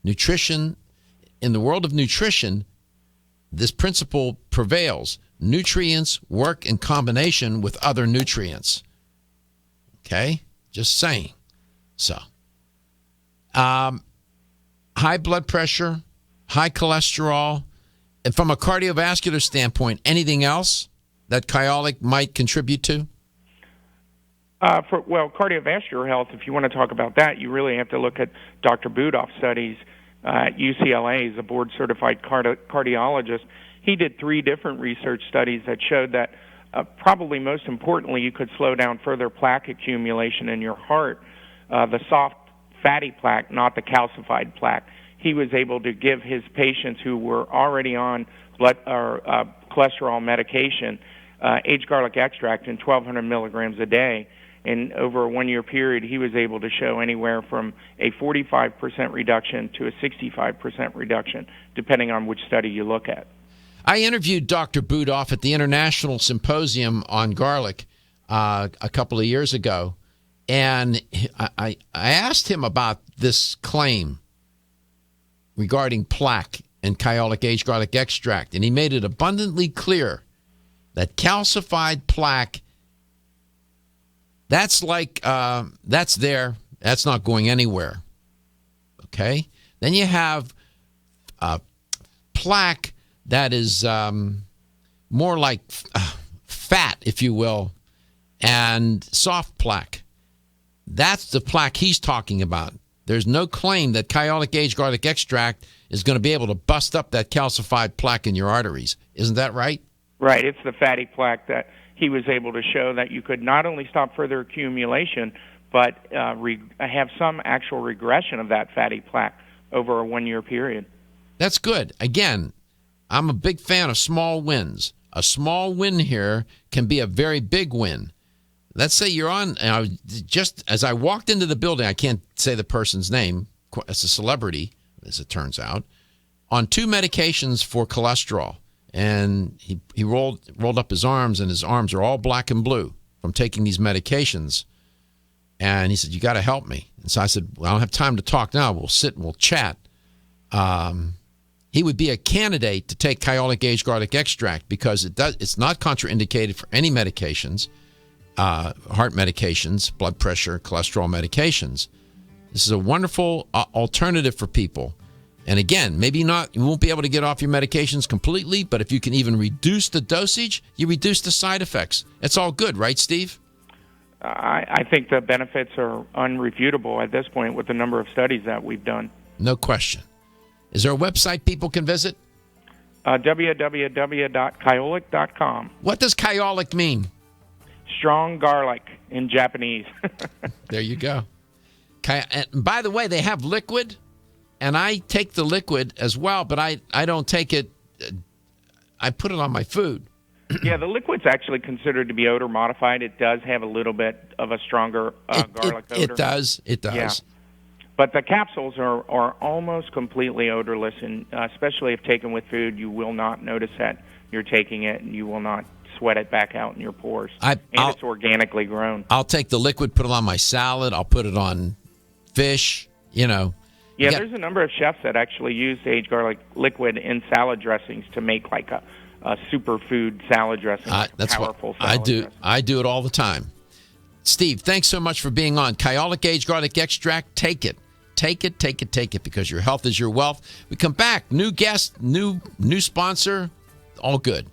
Nutrition, in the world of nutrition, this principle prevails. Nutrients work in combination with other nutrients. Okay? Just saying. So, high blood pressure, high cholesterol, and from a cardiovascular standpoint, anything else that Kyolic might contribute to? Cardiovascular health, if you want to talk about that, you really have to look at Dr. Budoff's studies at UCLA. He's a board-certified cardiologist. He did 3 different research studies that showed that probably most importantly, you could slow down further plaque accumulation in your heart, the soft fatty plaque, not the calcified plaque. He was able to give his patients who were already on cholesterol medication aged garlic extract in 1,200 milligrams a day. And over a 1-year period, he was able to show anywhere from a 45% reduction to a 65% reduction, depending on which study you look at. I interviewed Dr. Budoff at the International Symposium on Garlic a couple of years ago, and I asked him about this claim regarding plaque and Kyolic aged garlic extract, and he made it abundantly clear that calcified plaque, that's there. That's not going anywhere. Okay? Then you have plaque that is more like fat, if you will, and soft plaque. That's the plaque he's talking about. There's no claim that Kyolic aged garlic extract is going to be able to bust up that calcified plaque in your arteries. Isn't that right? Right. It's the fatty plaque that he was able to show that you could not only stop further accumulation, but have some actual regression of that fatty plaque over a 1-year period. That's good. Again, I'm a big fan of small wins. A small win here can be a very big win. Let's say you're on, just as I walked into the building, I can't say the person's name, it's a celebrity, as it turns out, on 2 medications for cholesterol. And he rolled up his arms, and his arms are all black and blue from taking these medications. And he said, "You got to help me." And so I said, "Well, I don't have time to talk now. We'll sit and we'll chat." He would be a candidate to take Kyolic aged garlic extract because it's not contraindicated for any medications. Heart medications, blood pressure, cholesterol medications. This is a wonderful alternative for people. And again, maybe you won't be able to get off your medications completely, but if you can even reduce the dosage, you reduce the side effects. It's all good, right, Steve? I think the benefits are unrefutable at this point with the number of studies that we've done. No question. Is there a website people can visit? www.kyolic.com. What does Kyolic mean? Strong garlic in Japanese. There you go. And by the way, they have liquid, and I take the liquid as well, but I don't take it. I put it on my food. Yeah, the liquid's actually considered to be odor modified. It does have a little bit of a stronger garlic odor. It does. Yeah. But the capsules are almost completely odorless, and especially if taken with food, you will not notice that you're taking it, and you will not sweat it back out in your pores. It's organically grown. I'll take the liquid, put it on my salad. I'll put it on fish, Yeah, there's a number of chefs that actually use aged garlic liquid in salad dressings to make like a superfood salad dressing. That's powerful what I do. dressing. I do it all the time. Steve, thanks so much for being on. Kyolic aged garlic extract, take it. Take it, because your health is your wealth. We come back, new guest, new sponsor, all good.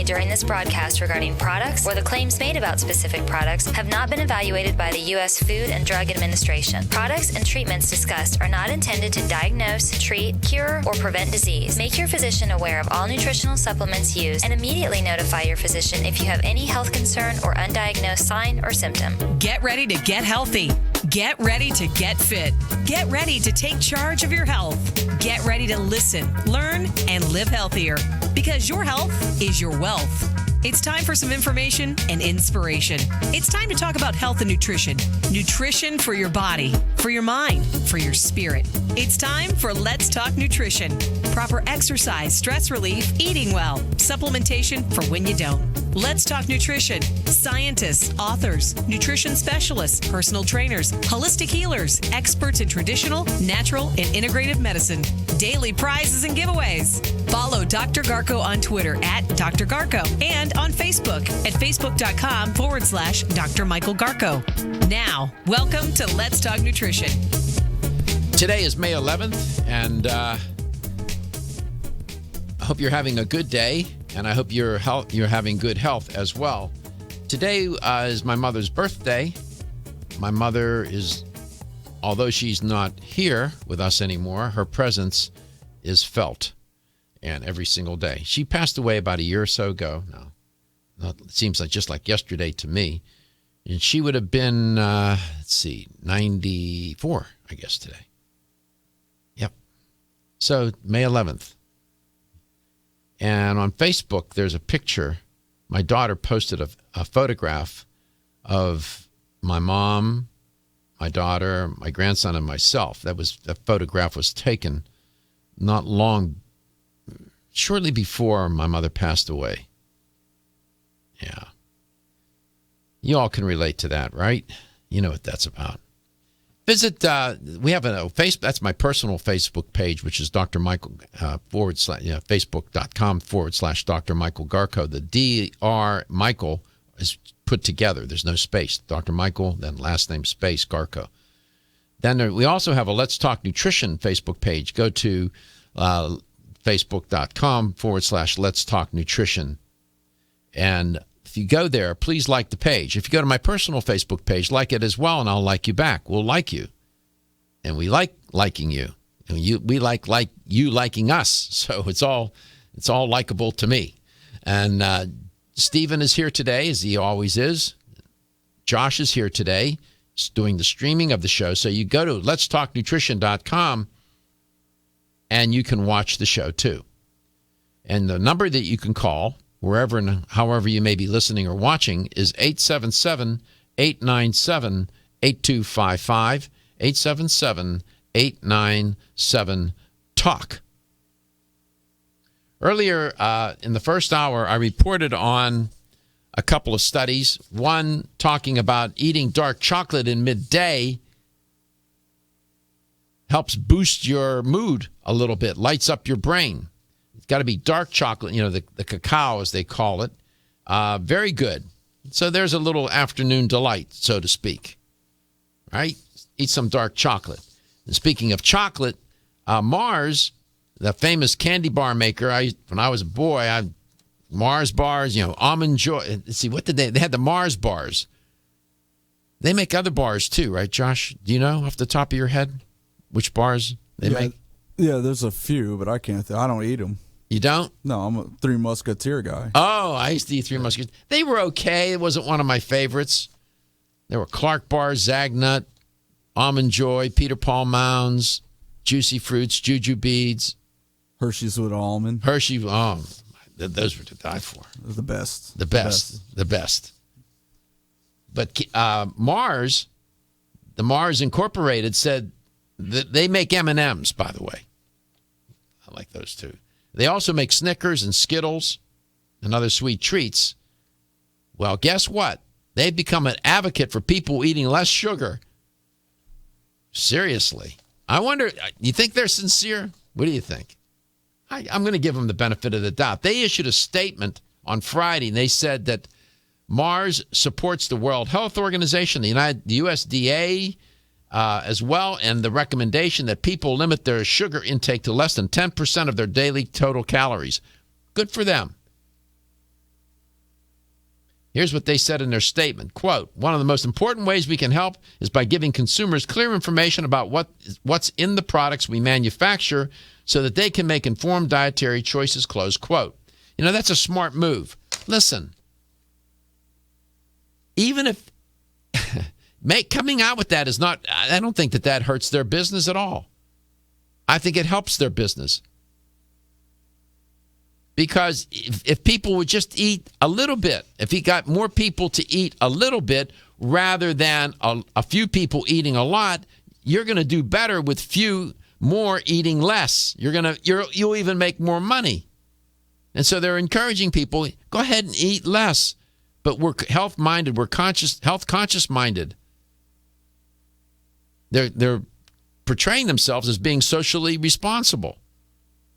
made during this broadcast regarding products or the claims made about specific products have not been evaluated by the U.S. Food and Drug Administration. Products and treatments discussed are not intended to diagnose, treat, cure, or prevent disease. Make your physician aware of all nutritional supplements used and immediately notify your physician if you have any health concern or undiagnosed sign or symptom. Get ready to get healthy. Get ready to get fit. Get ready to take charge of your health. Get ready to listen, learn, and live healthier because your health is your wealth. It's time for some information and inspiration. It's time to talk about health and nutrition. Nutrition for your body, for your mind, for your spirit. It's time for Let's Talk Nutrition. Proper exercise, stress relief, eating well, supplementation for when you don't. Let's Talk Nutrition. Scientists, authors, nutrition specialists, personal trainers, holistic healers, experts in traditional, natural, and integrative medicine. Daily prizes and giveaways. Follow Dr. Garko on Twitter at Dr. Garko and on Facebook at facebook.com/Dr. Michael Garko. Now, welcome to Let's Talk Nutrition. Today is May 11th, and I hope you're having a good day, and I hope you're having good health as well. Today is my mother's birthday. My mother is, although she's not here with us anymore, her presence is felt, and every single day. She passed away about a year or so ago. No, it seems like just like yesterday to me. And she would have been, 94, I guess, today. Yep. So, May 11th. And on Facebook, there's a picture. My daughter posted a photograph of my mom, my daughter, my grandson, and myself. The photograph was taken shortly before my mother passed away. Yeah. You all can relate to that, right? You know what that's about. Visit, we have a Facebook, that's my personal Facebook page, which is Dr. Michael, facebook.com/Dr. Michael Garko. The Dr. Michael is put together. There's no space. Dr. Michael, then last name space, Garko. Then we also have a Let's Talk Nutrition Facebook page. Go to facebook.com/Let's Talk Nutrition. And if you go there, please like the page. If you go to my personal Facebook page, like it as well, and I'll like you back. We'll like you. And we like liking you. And we like you liking us. So it's all likable to me. And Stephen is here today, as he always is. Josh is here today, doing the streaming of the show. So you go to letstalknutrition.com and you can watch the show too. And the number that you can call, wherever and however you may be listening or watching, is 877-897-8255, 877-897-TALK. Earlier in the first hour, I reported on a couple of studies, one talking about eating dark chocolate in midday helps boost your mood a little bit, lights up your brain. It's got to be dark chocolate, the cacao, as they call it. Very good. So there's a little afternoon delight, so to speak. Right? Eat some dark chocolate. And speaking of chocolate, Mars, the famous candy bar maker, when I was a boy, Mars bars, Almond Joy. Let's see, what did they had the Mars bars. They make other bars too, right, Josh? Do you know off the top of your head which bars they make? Yeah, there's a few, but I can't. I don't eat them. You don't? No, I'm a Three Musketeer guy. Oh, I used to eat Three Musketeers. They were okay. It wasn't one of my favorites. There were Clark bars, Zagnut, Almond Joy, Peter Paul Mounds, Juicy Fruits, Juju Beads. Hershey's with almond. Hershey, those were to die for. The best. The best. But Mars, the Mars Incorporated said that they make M&Ms, by the way. I like those too. They also make Snickers and Skittles and other sweet treats. Well, guess what? They've become an advocate for people eating less sugar. Seriously. I wonder, you think they're sincere? What do you think? I'm going to give them the benefit of the doubt. They issued a statement on Friday, and they said that Mars supports the World Health Organization, the USDA as well, and the recommendation that people limit their sugar intake to less than 10% of their daily total calories. Good for them. Here's what they said in their statement. Quote, one of the most important ways we can help is by giving consumers clear information about what's in the products we manufacture so that they can make informed dietary choices, close quote. You know, that's a smart move. Listen, even if coming out with that is not, I don't think that hurts their business at all. I think it helps their business. Because if people would just eat a little bit, if he got more people to eat a little bit rather than a few people eating a lot, you're going to do better with few more eating less. You'll even make more money. And so they're encouraging people, go ahead and eat less. But we're health-minded, we're health-conscious minded. They're portraying themselves as being socially responsible.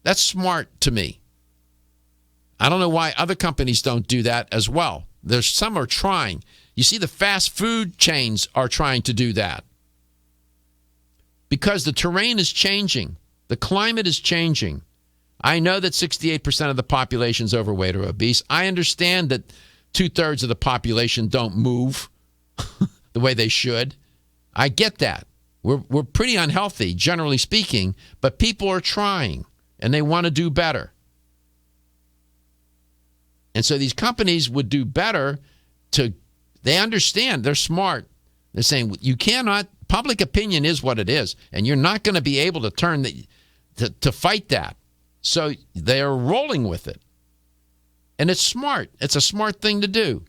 That's smart to me. I don't know why other companies don't do that as well. Some are trying. You see, the fast food chains are trying to do that. Because the terrain is changing. The climate is changing. I know that 68% of the population is overweight or obese. I understand that 2/3 of the population don't move the way they should. I get that. We're pretty unhealthy, generally speaking, but people are trying, and they want to do better. And so these companies would do better they understand, they're smart. They're saying, you cannot, public opinion is what it is, and you're not going to be able to to fight that. So they're rolling with it. And it's smart. It's a smart thing to do.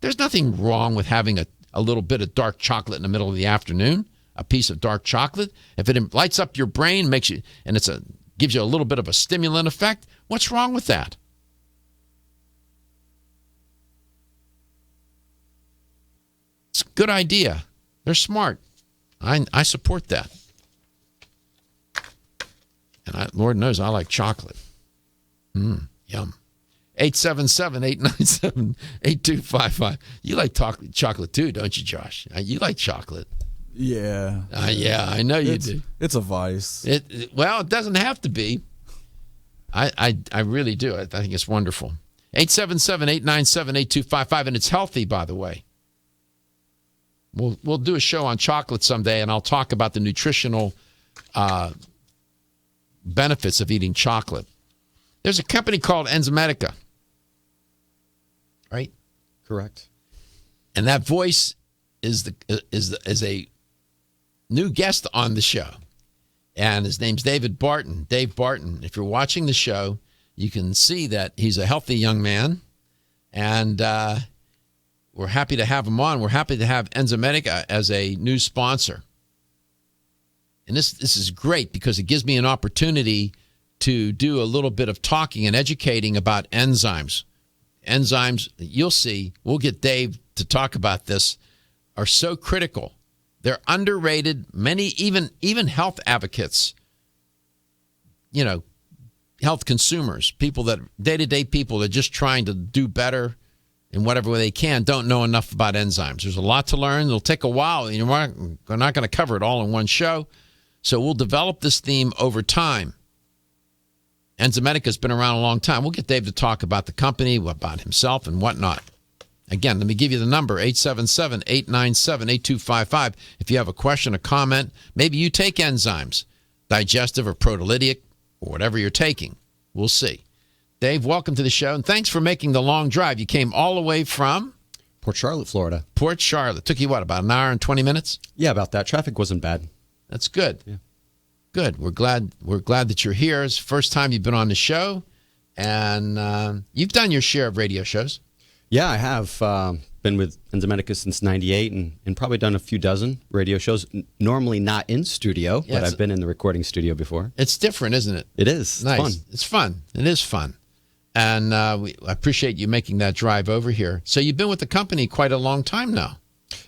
There's nothing wrong with having a little bit of dark chocolate in the middle of the afternoon, a piece of dark chocolate. If it lights up your brain, makes you, and gives you a little bit of a stimulant effect, what's wrong with that? It's a good idea. They're smart. I support that. And Lord knows I like chocolate. Yum. 877-897-8255. You like chocolate too, don't you, Josh? You like chocolate. Yeah. Yeah, I know you do. It's a vice. Well, it doesn't have to be. I really do. I think it's wonderful. 877-897-8255, and it's healthy, by the way. We'll do a show on chocolate someday, and I'll talk about the nutritional benefits of eating chocolate. There's a company called Enzymedica, right? Correct. And that voice is a new guest on the show, and his name's Dave Barton. If you're watching the show, you can see that he's a healthy young man, and we're happy to have him on. We're happy to have Enzymedica as a new sponsor. And this is great because it gives me an opportunity to do a little bit of talking and educating about enzymes. Enzymes, you'll see, we'll get Dave to talk about this, are so critical. They're underrated. Many, even health advocates, health consumers, people that day-to-day people that are just trying to do better in whatever way they can, don't know enough about enzymes. There's a lot to learn. It'll take a while. We're not going to cover it all in one show. So we'll develop this theme over time. Enzymedica's been around a long time. We'll get Dave to talk about the company, about himself, and whatnot. Again, let me give you the number, 877-897-8255. If you have a question, a comment, maybe you take enzymes, digestive or proteolytic, or whatever you're taking. We'll see. Dave, welcome to the show, and thanks for making the long drive. You came all the way from? Port Charlotte, Florida. Port Charlotte. Took you, about an hour and 20 minutes? Yeah, about that. Traffic wasn't bad. That's good. Yeah. Good. We're glad that you're here. It's the first time you've been on the show, and you've done your share of radio shows. Yeah, I have. Been with Enzymedica since '98 and probably done a few dozen radio shows. Normally not in studio, but I've been in the recording studio before. It's different, isn't it? It is. Nice. Fun. It's fun. It is fun. And I appreciate you making that drive over here. So you've been with the company quite a long time now.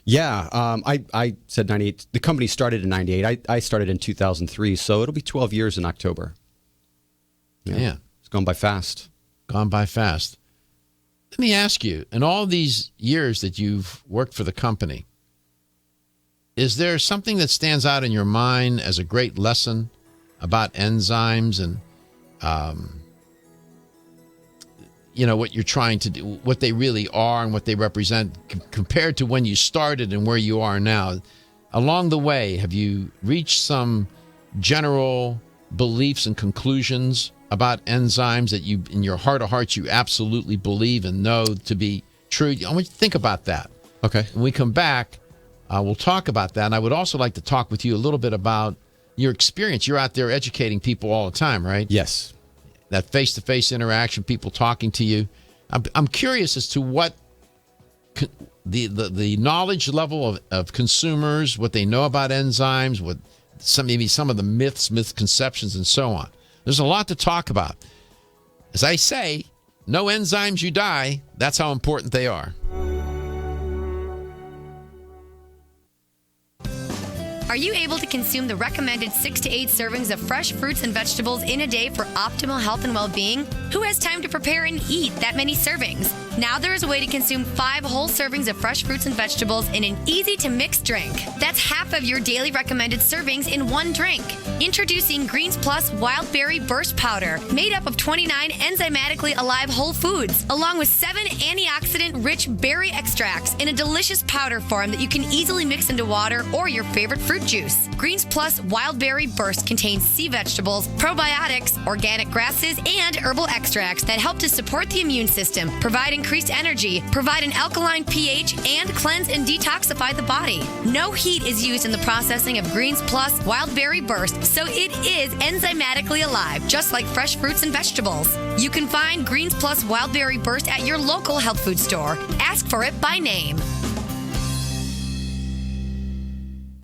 Yeah, I said 98. The company started in 98. I started in 2003, so it'll be 12 years in October. Yeah. It's gone by fast. Gone by fast. Let me ask you, in all these years that you've worked for the company, is there something that stands out in your mind as a great lesson about enzymes and, what you're trying to do, what they really are and what they represent compared to when you started and where you are now. Along the way, have you reached some general beliefs and conclusions about enzymes that you, in your heart of hearts, you absolutely believe and know to be true? I want you to think about that. Okay. When we come back, we'll talk about that. And I would also like to talk with you a little bit about your experience. You're out there educating people all the time, right? Yes. That face-to-face interaction, people talking to you. I'm curious as to what the knowledge level of consumers, what they know about enzymes, what maybe some of the misconceptions, and so on. There's a lot to talk about. As I say, no enzymes, you die. That's how important they are. Are you able to consume the recommended 6 to 8 servings of fresh fruits and vegetables in a day for optimal health and well-being? Who has time to prepare and eat that many servings? Now there is a way to consume 5 whole servings of fresh fruits and vegetables in an easy-to-mix drink. That's half of your daily recommended servings in one drink. Introducing Greens Plus Wild Berry Burst Powder, made up of 29 enzymatically alive whole foods, along with 7 antioxidant-rich berry extracts in a delicious powder form that you can easily mix into water or your favorite fruit juice. Greens Plus Wild Berry Burst contains sea vegetables, probiotics, organic grasses, and herbal extracts that help to support the immune system, provide increased energy, provide an alkaline pH, and cleanse and detoxify the body. No heat is used in the processing of Greens Plus Wild Berry Burst, so it is enzymatically alive, just like fresh fruits and vegetables. You can find Greens Plus Wild Berry Burst at your local health food store. Ask for it by name.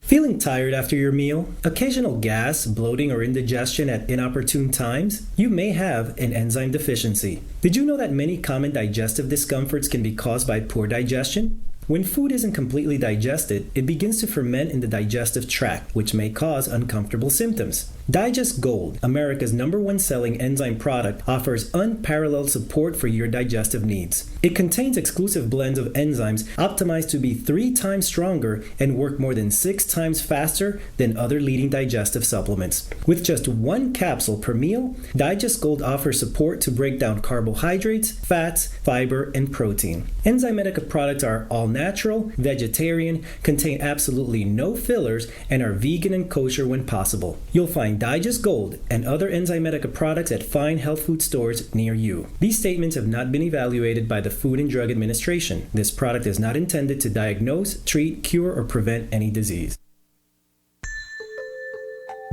Feeling tired after your meal? Occasional gas, bloating, or indigestion at inopportune times? You may have an enzyme deficiency. Did you know that many common digestive discomforts can be caused by poor digestion? When food isn't completely digested, it begins to ferment in the digestive tract, which may cause uncomfortable symptoms. Digest Gold, America's #1 selling enzyme product, offers unparalleled support for your digestive needs. It contains exclusive blends of enzymes optimized to be 3 times stronger and work more than 6 times faster than other leading digestive supplements. With just 1 capsule per meal, Digest Gold offers support to break down carbohydrates, fats, fiber, and protein. Enzymedica products are all natural, vegetarian, contain absolutely no fillers, and are vegan and kosher when possible. You'll find Digest Gold and other Enzymedica products at fine health food stores near you. These statements have not been evaluated by the Food and Drug Administration. This product is not intended to diagnose, treat, cure, or prevent any disease.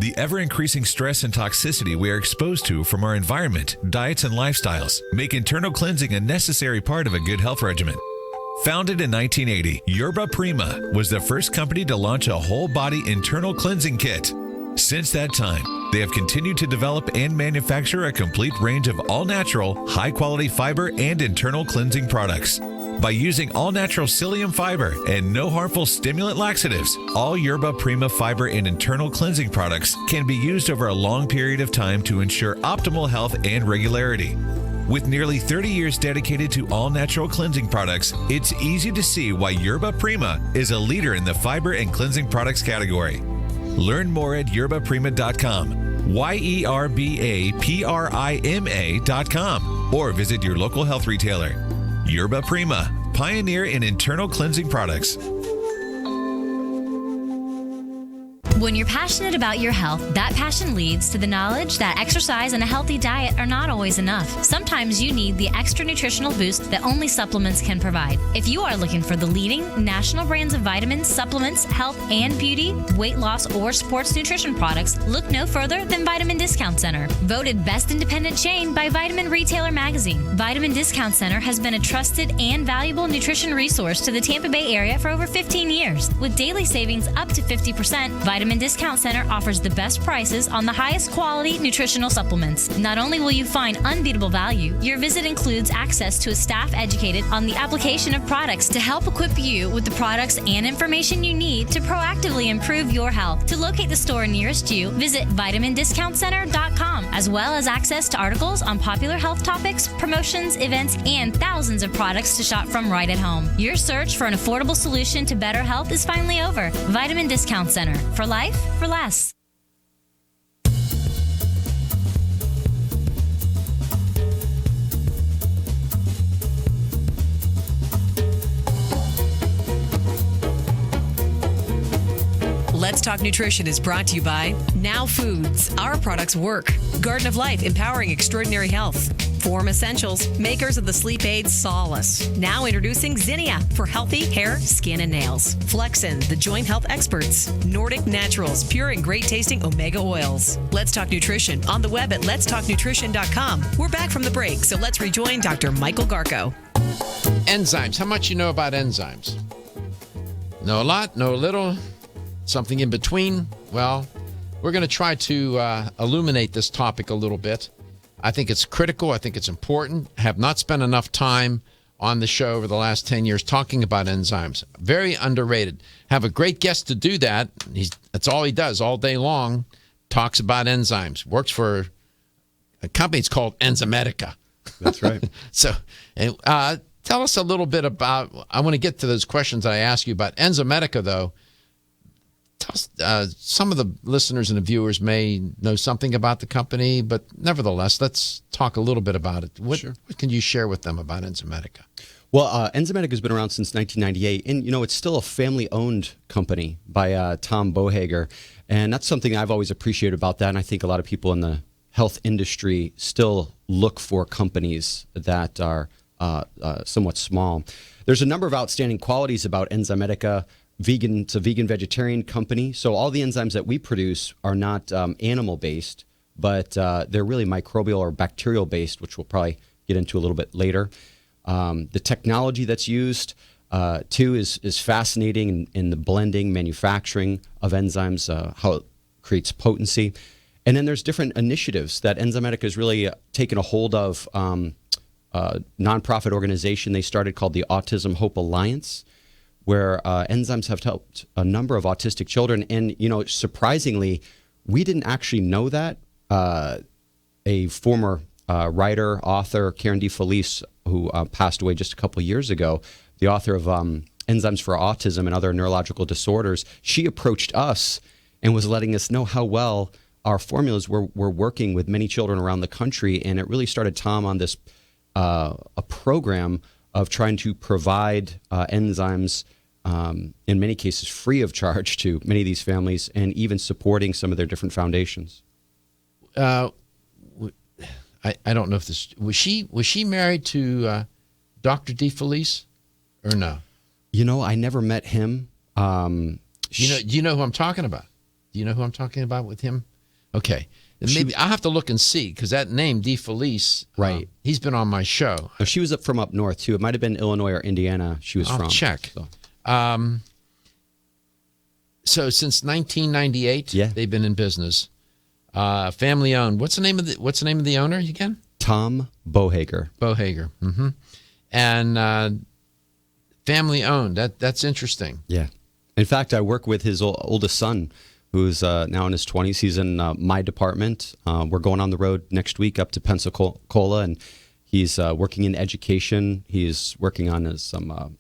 The ever-increasing stress and toxicity we are exposed to from our environment, diets, and lifestyles make internal cleansing a necessary part of a good health regimen. Founded in 1980, Yerba Prima was the first company to launch a whole-body internal cleansing kit. Since that time, they have continued to develop and manufacture a complete range of all-natural, high-quality fiber and internal cleansing products. By using all-natural psyllium fiber and no harmful stimulant laxatives, all Yerba Prima fiber and internal cleansing products can be used over a long period of time to ensure optimal health and regularity. With nearly 30 years dedicated to all-natural cleansing products, it's easy to see why Yerba Prima is a leader in the fiber and cleansing products category. Learn more at yerbaprima.com, YERBAPRIMA.com, or visit your local health retailer. Yerba Prima, pioneer in internal cleansing products. When you're passionate about your health, that passion leads to the knowledge that exercise and a healthy diet are not always enough. Sometimes you need the extra nutritional boost that only supplements can provide. If you are looking for the leading national brands of vitamins, supplements, health and beauty, weight loss, or sports nutrition products, look no further than Vitamin Discount Center. Voted best independent chain by Vitamin Retailer Magazine, Vitamin Discount Center has been a trusted and valuable nutrition resource to the Tampa Bay area for over 15 years. With daily savings up to 50%, Vitamin Discount Center offers the best prices on the highest quality nutritional supplements. Not only will you find unbeatable value, your visit includes access to a staff educated on the application of products to help equip you with the products and information you need to proactively improve your health. To locate the store nearest you, visit vitamindiscountcenter.com, as well as access to articles on popular health topics, promotions, events, and thousands of products to shop from right at home. Your search for an affordable solution to better health is finally over. Vitamin Discount Center. For life, for less. Let's Talk Nutrition is brought to you by Now Foods. Our products work. Garden of Life, empowering extraordinary health. Form Essentials, makers of the sleep aid Solace. Now introducing Zinnia for healthy hair, skin, and nails. Flexin, the joint health experts. Nordic Naturals, pure and great tasting omega oils. Let's Talk Nutrition on the web at letstalknutrition.com. We're back from the break, so let's rejoin Dr. Michael Garko. Enzymes. How much you know about enzymes? Know a lot, know a little, something in between? Well, we're going to try to illuminate this topic a little bit. I think it's critical. I think it's important. Have not spent enough time on the show over the last 10 years talking about enzymes. Very underrated. Have a great guest to do that. That's all he does all day long, talks about enzymes. Works for a company. It's called Enzymedica. That's right. So tell us a little bit about, I want to get to those questions that I asked you about Enzymedica, though. Tell us, some of the listeners and the viewers may know something about the company, but nevertheless, let's talk a little bit about it. What can you share with them about Enzymedica? Well, Enzymedica has been around since 1998, and it's still a family-owned company by Tom Bohager, and that's something I've always appreciated about that. And I think a lot of people in the health industry still look for companies that are somewhat small. There's a number of outstanding qualities about Enzymedica. It's a vegan-vegetarian company, so all the enzymes that we produce are not animal-based, but they're really microbial or bacterial-based, which we'll probably get into a little bit later. The technology that's used, too, is fascinating in the blending, manufacturing of enzymes, how it creates potency. And then there's different initiatives that Enzymedica has really taken a hold of. A nonprofit organization they started called the Autism Hope Alliance, where enzymes have helped a number of autistic children. And, surprisingly, we didn't actually know that. A former writer, author, Karen DeFelice, who passed away just a couple years ago, the author of Enzymes for Autism and Other Neurological Disorders, she approached us and was letting us know how well our formulas were working with many children around the country. And it really started Tom on this a program of trying to provide enzymes, in many cases free of charge, to many of these families, and even supporting some of their different foundations. I don't know if this was she married to Dr. DeFelice or no? I never met him. Do you know who I'm talking about? Do you know who I'm talking about with him? Okay. Maybe I'll have to look and see, because that name, DeFelice, right? He's been on my show. No, she was from up north, too. It might have been Illinois or Indiana she was from. I'll check. So since 1998, they've been in business. Family owned. What's the name of the owner again? Tom Bohager. Bohager. Mm-hmm. And family owned. That's interesting. Yeah. In fact, I work with his oldest son, who's now in his 20s. He's in my department. We're going on the road next week up to Pensacola, and he's working in education. He's working on some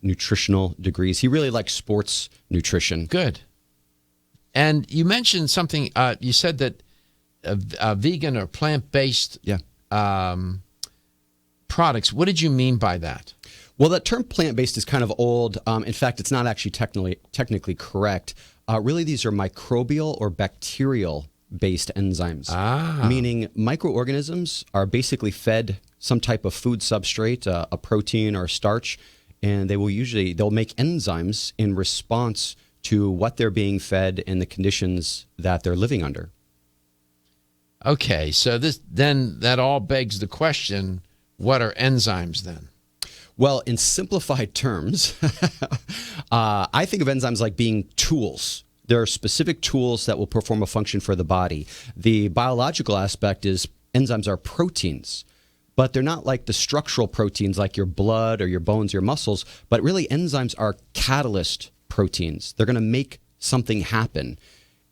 nutritional degrees. He really likes sports nutrition. Good. And you mentioned something. You said that vegan or plant-based products. What did you mean by that? Well, that term plant-based is kind of old. In fact, it's not actually technically correct. Really, these are microbial or bacterial-based enzymes, meaning microorganisms are basically fed some type of food substrate, a protein or starch, and they'll make enzymes in response to what they're being fed and the conditions that they're living under. Okay, so that all begs the question: what are enzymes then? Well, in simplified terms, I think of enzymes like being tools. There are specific tools that will perform a function for the body. The biological aspect is enzymes are proteins, but they're not like the structural proteins like your blood or your bones, your muscles, but really enzymes are catalyst proteins. They're going to make something happen.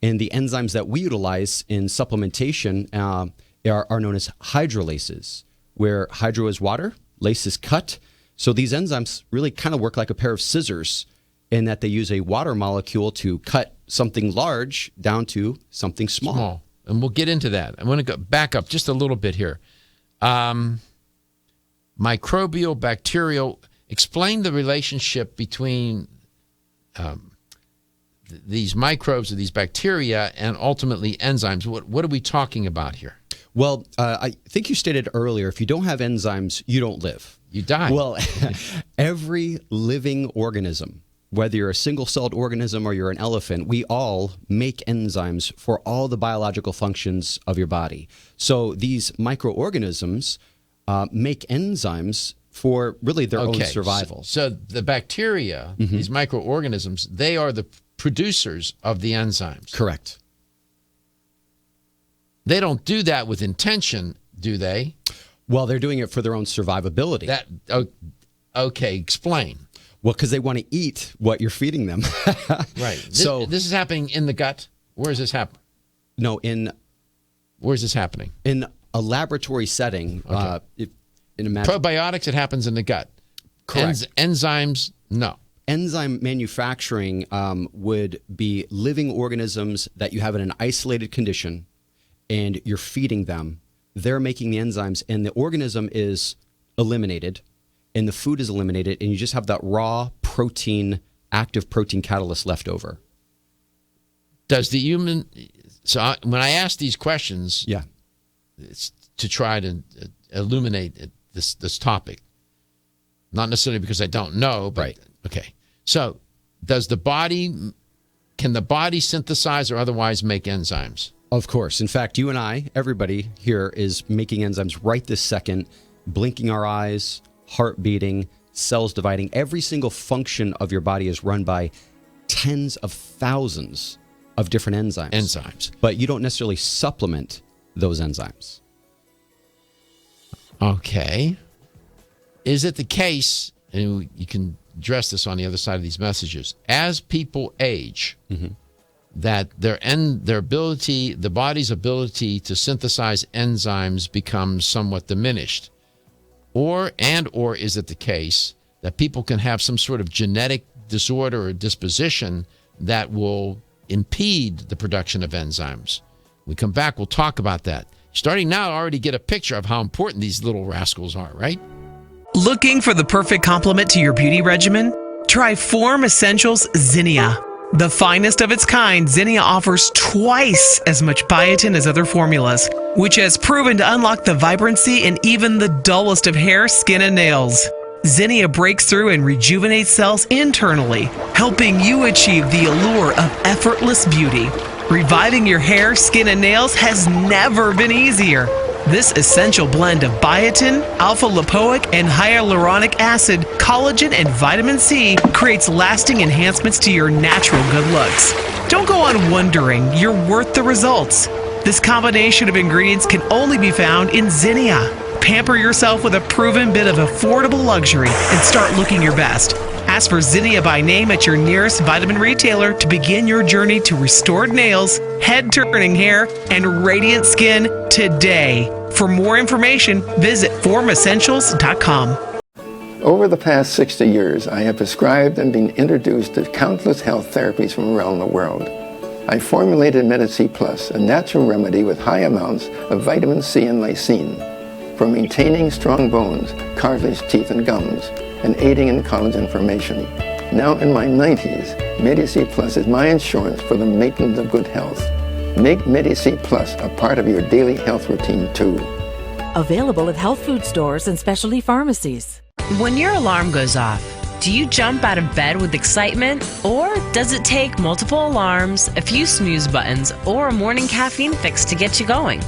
And the enzymes that we utilize in supplementation are known as hydrolases, where hydro is water, lace is cut. So these enzymes really kind of work like a pair of scissors in that they use a water molecule to cut something large down to something small. And we'll get into that. I want to go back up just a little bit here. Microbial, bacterial. Explain the relationship between these microbes or these bacteria and ultimately enzymes. What are we talking about here? Well, I think you stated earlier, if you don't have enzymes, you don't live. You die. Well, every living organism, whether you're a single-celled organism or you're an elephant, we all make enzymes for all the biological functions of your body. So these microorganisms make enzymes for really their own survival. So the bacteria, these microorganisms, they are the producers of the enzymes. Correct. They don't do that with intention, do they? Well, they're doing it for their own survivability. Okay, explain. Well, because they want to eat what you're feeding them. Right. This is happening in the gut. Where is this happening? No, where's this happening? In a laboratory setting. Okay. Probiotics, it happens in the gut. Correct. Enzymes, no. Enzyme manufacturing would be living organisms that you have in an isolated condition and you're feeding them. They're making the enzymes and the organism is eliminated and the food is eliminated and you just have that raw protein, active protein catalyst left over. Does the human... So when I ask these questions, it's to try to illuminate this topic. Not necessarily because I don't know, but... Right. Okay. So can the body synthesize or otherwise make enzymes? Of course. In fact, you and I, everybody here is making enzymes right this second, blinking our eyes, heart beating, cells dividing. Every single function of your body is run by tens of thousands of different enzymes. But you don't necessarily supplement those enzymes. Okay. Is it the case, and you can address this on the other side of these messages, as people age, that their ability, the body's ability to synthesize enzymes becomes somewhat diminished? Or is it the case that people can have some sort of genetic disorder or disposition that will impede the production of enzymes? When we come back, we'll talk about that. Starting now, I already get a picture of how important these little rascals are, right? Looking for the perfect complement to your beauty regimen? Try Form Essentials Zinnia. The finest of its kind, Zinnia offers twice as much biotin as other formulas, which has proven to unlock the vibrancy in even the dullest of hair, skin, and nails. Zinnia breaks through and rejuvenates cells internally, helping you achieve the allure of effortless beauty. Reviving your hair, skin, and nails has never been easier. This essential blend of biotin, alpha-lipoic, and hyaluronic acid, collagen, and vitamin C creates lasting enhancements to your natural good looks. Don't go on wondering, you're worth the results. This combination of ingredients can only be found in Zinnia. Pamper yourself with a proven bit of affordable luxury and start looking your best. Ask for Zinnia by name at your nearest vitamin retailer to begin your journey to restored nails, head-turning hair, and radiant skin today. For more information, visit formessentials.com. Over the past 60 years, I have prescribed and been introduced to countless health therapies from around the world. I formulated Medici Plus, a natural remedy with high amounts of vitamin C and lysine for maintaining strong bones, cartilage, teeth, and gums, and aiding in collagen formation. Now in my 90s, Medici Plus is my insurance for the maintenance of good health. Make Medici Plus a part of your daily health routine too. Available at health food stores and specialty pharmacies. When your alarm goes off, do you jump out of bed with excitement? Or does it take multiple alarms, a few snooze buttons, or a morning caffeine fix to get you going?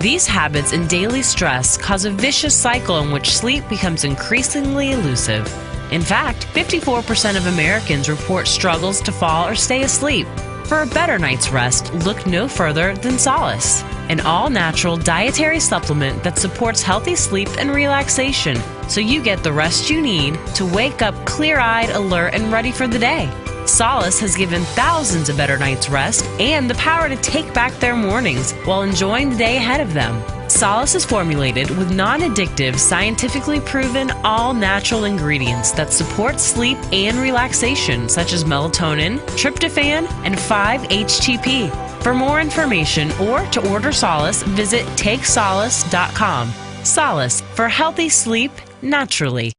These habits and daily stress cause a vicious cycle in which sleep becomes increasingly elusive. In fact, 54% of Americans report struggles to fall or stay asleep. For a better night's rest, look no further than Solace, an all-natural dietary supplement that supports healthy sleep and relaxation, so you get the rest you need to wake up clear-eyed, alert, and ready for the day. Solace has given thousands a better night's rest and the power to take back their mornings while enjoying the day ahead of them. Solace is formulated with non-addictive, scientifically proven, all-natural ingredients that support sleep and relaxation, such as melatonin, tryptophan, and 5-HTP. For more information or to order Solace, visit takesolace.com. Solace, for healthy sleep naturally.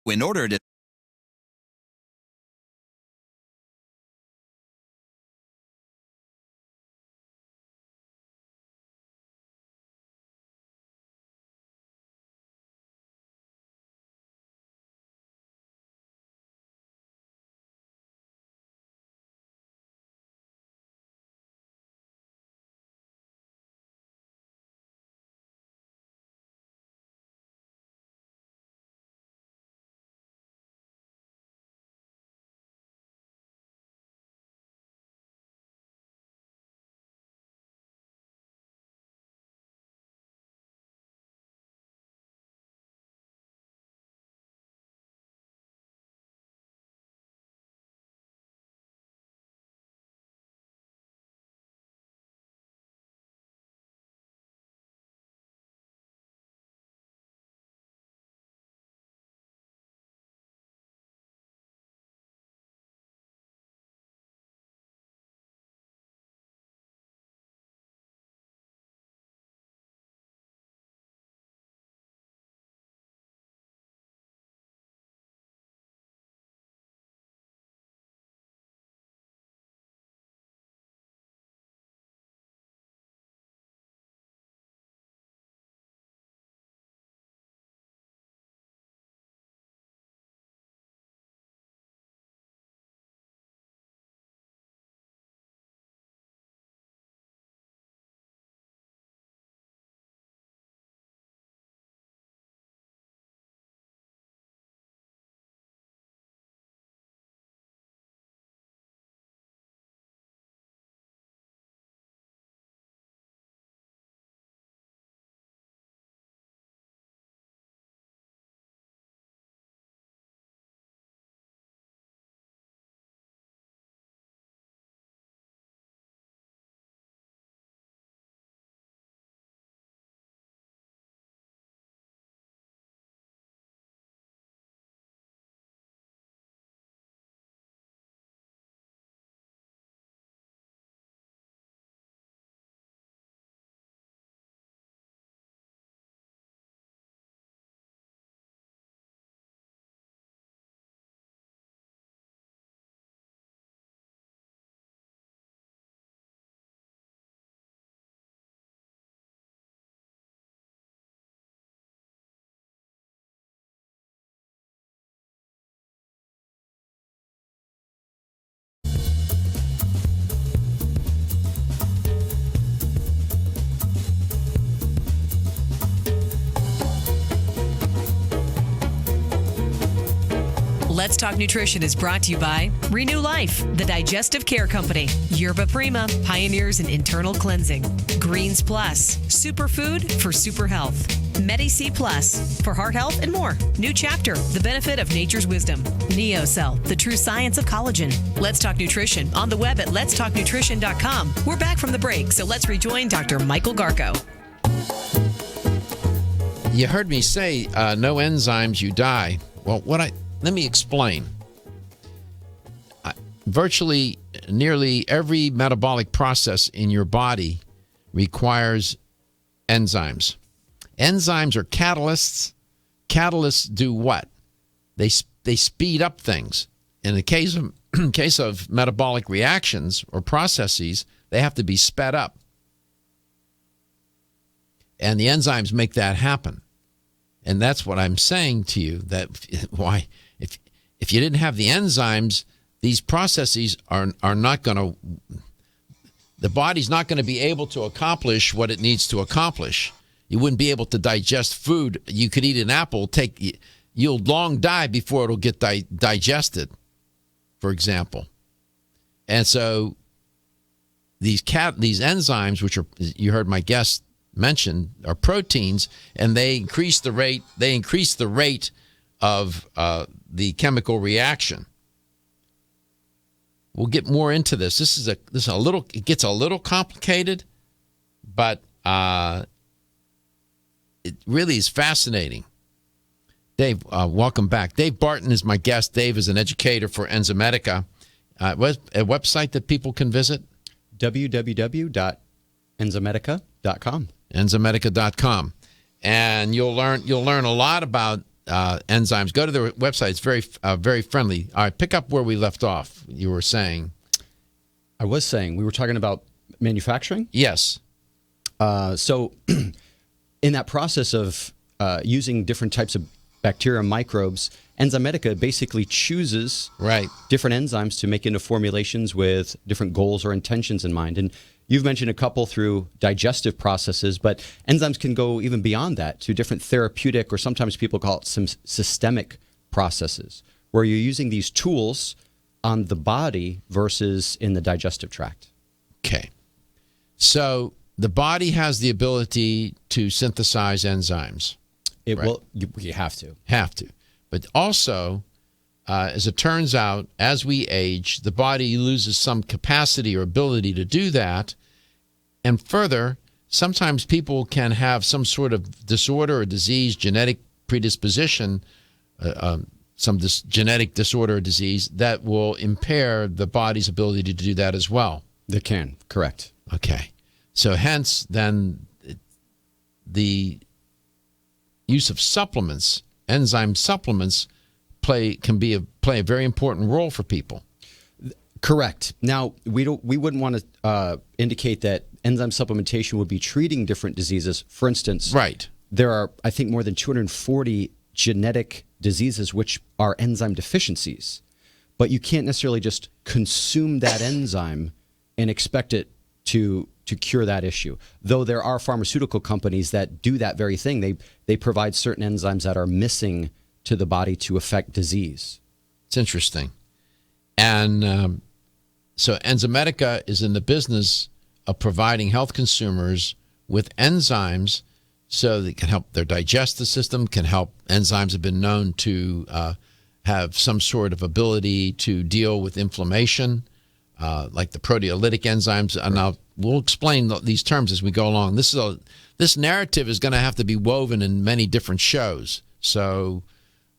In order to Let's Talk Nutrition is brought to you by Renew Life, the digestive care company, Yerba Prima, pioneers in internal cleansing, Greens Plus, superfood for super health, Medi-C Plus, for heart health and more, New Chapter, the benefit of nature's wisdom, NeoCell, the true science of collagen. Let's Talk Nutrition on the web at letstalknutrition.com. We're back from the break, so let's rejoin Dr. Michael Garko. You heard me say, no enzymes, you die. Well, let me explain. Virtually, nearly every metabolic process in your body requires enzymes. Enzymes are catalysts. Catalysts do what? They speed up things. In the case of metabolic reactions or processes, they have to be sped up. And the enzymes make that happen. And that's what I'm saying to you, that why if you didn't have the enzymes, these processes are not going to, the body's not going to be able to accomplish what it needs to accomplish. You wouldn't be able to digest food. You could eat an apple, you'll long die before it'll get digested, for example. And so these enzymes, which are, you heard my guest mention, are proteins, and they increase the rate of the chemical reaction. We'll get more into this. This is a little, it gets a little complicated, but it really is fascinating. Dave, welcome back. Dave Barton is my guest. Dave is an educator for Enzymedica. What a website that people can visit? www.enzymedica.com. Enzymedica.com, and you'll learn a lot about enzymes. Go to their website; it's very friendly. All right, pick up where we left off. You were saying. I was saying we were talking about manufacturing. Yes. So, in that process of using different types of bacteria and microbes, Enzymedica basically chooses different enzymes to make into formulations with different goals or intentions in mind. And you've mentioned a couple through digestive processes, but enzymes can go even beyond that to different therapeutic, or sometimes people call it some systemic processes, where you're using these tools on the body versus in the digestive tract. Okay. So the body has the ability to synthesize enzymes. You have to. But also, as it turns out, as we age, the body loses some capacity or ability to do that. And further, sometimes people can have some sort of disorder or disease, genetic predisposition, genetic disorder or disease that will impair the body's ability to do that as well. They can, correct. Okay. So hence, then, the use of supplements, enzyme supplements, play a very important role for people. Correct. Now, we wouldn't want to indicate that enzyme supplementation would be treating different diseases. For instance, there are, I think, more than 240 genetic diseases which are enzyme deficiencies. But you can't necessarily just consume that enzyme and expect it to cure that issue. Though there are pharmaceutical companies that do that very thing. They provide certain enzymes that are missing to the body to affect disease. It's interesting. And so Enzymedica is in the business of providing health consumers with enzymes so they can help their digestive system, can help. Enzymes have been known to have some sort of ability to deal with inflammation, like the proteolytic enzymes. And now we'll explain these terms as we go along. This narrative is going to have to be woven in many different shows. So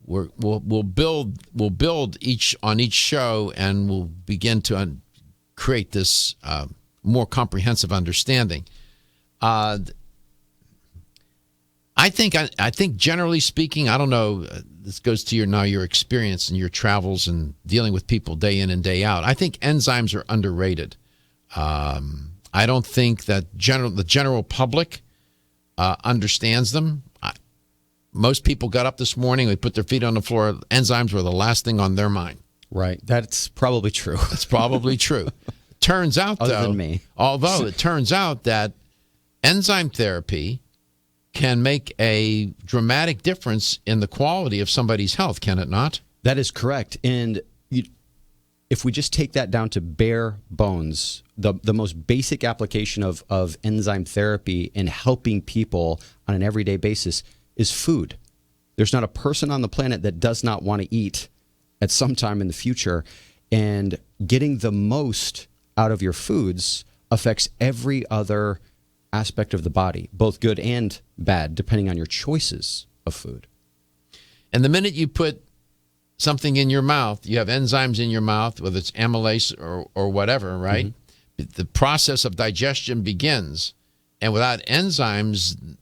we'll build each show, and we'll begin to create this more comprehensive understanding. I think generally speaking, I don't know. This goes to your experience and your travels and dealing with people day in and day out. I think enzymes are underrated. I don't think that the general public understands them. Most people got up this morning, they put their feet on the floor. Enzymes were the last thing on their mind. Right. That's probably true. It's probably true. Turns out, although it turns out that enzyme therapy can make a dramatic difference in the quality of somebody's health, can it not? That is correct. And if we just take that down to bare bones, the most basic application of enzyme therapy in helping people on an everyday basis is food. There's not a person on the planet that does not want to eat at some time in the future. And getting the most out of your foods affects every other aspect of the body, both good and bad, depending on your choices of food. And the minute you put something in your mouth, you have enzymes in your mouth, whether it's amylase or whatever, right? Mm-hmm. The process of digestion begins. And without enzymes,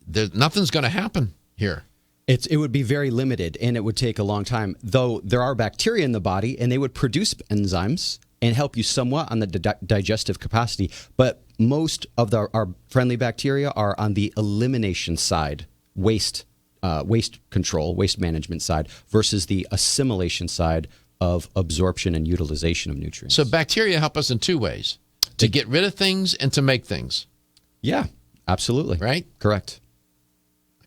nothing's going to happen here. It would be very limited, and it would take a long time, though there are bacteria in the body, and they would produce enzymes and help you somewhat on the digestive capacity. But most of our friendly bacteria are on the elimination side, waste control, waste management side, versus the assimilation side of absorption and utilization of nutrients. So bacteria help us in two ways, to get rid of things and to make things. Yeah, absolutely. Right? Correct.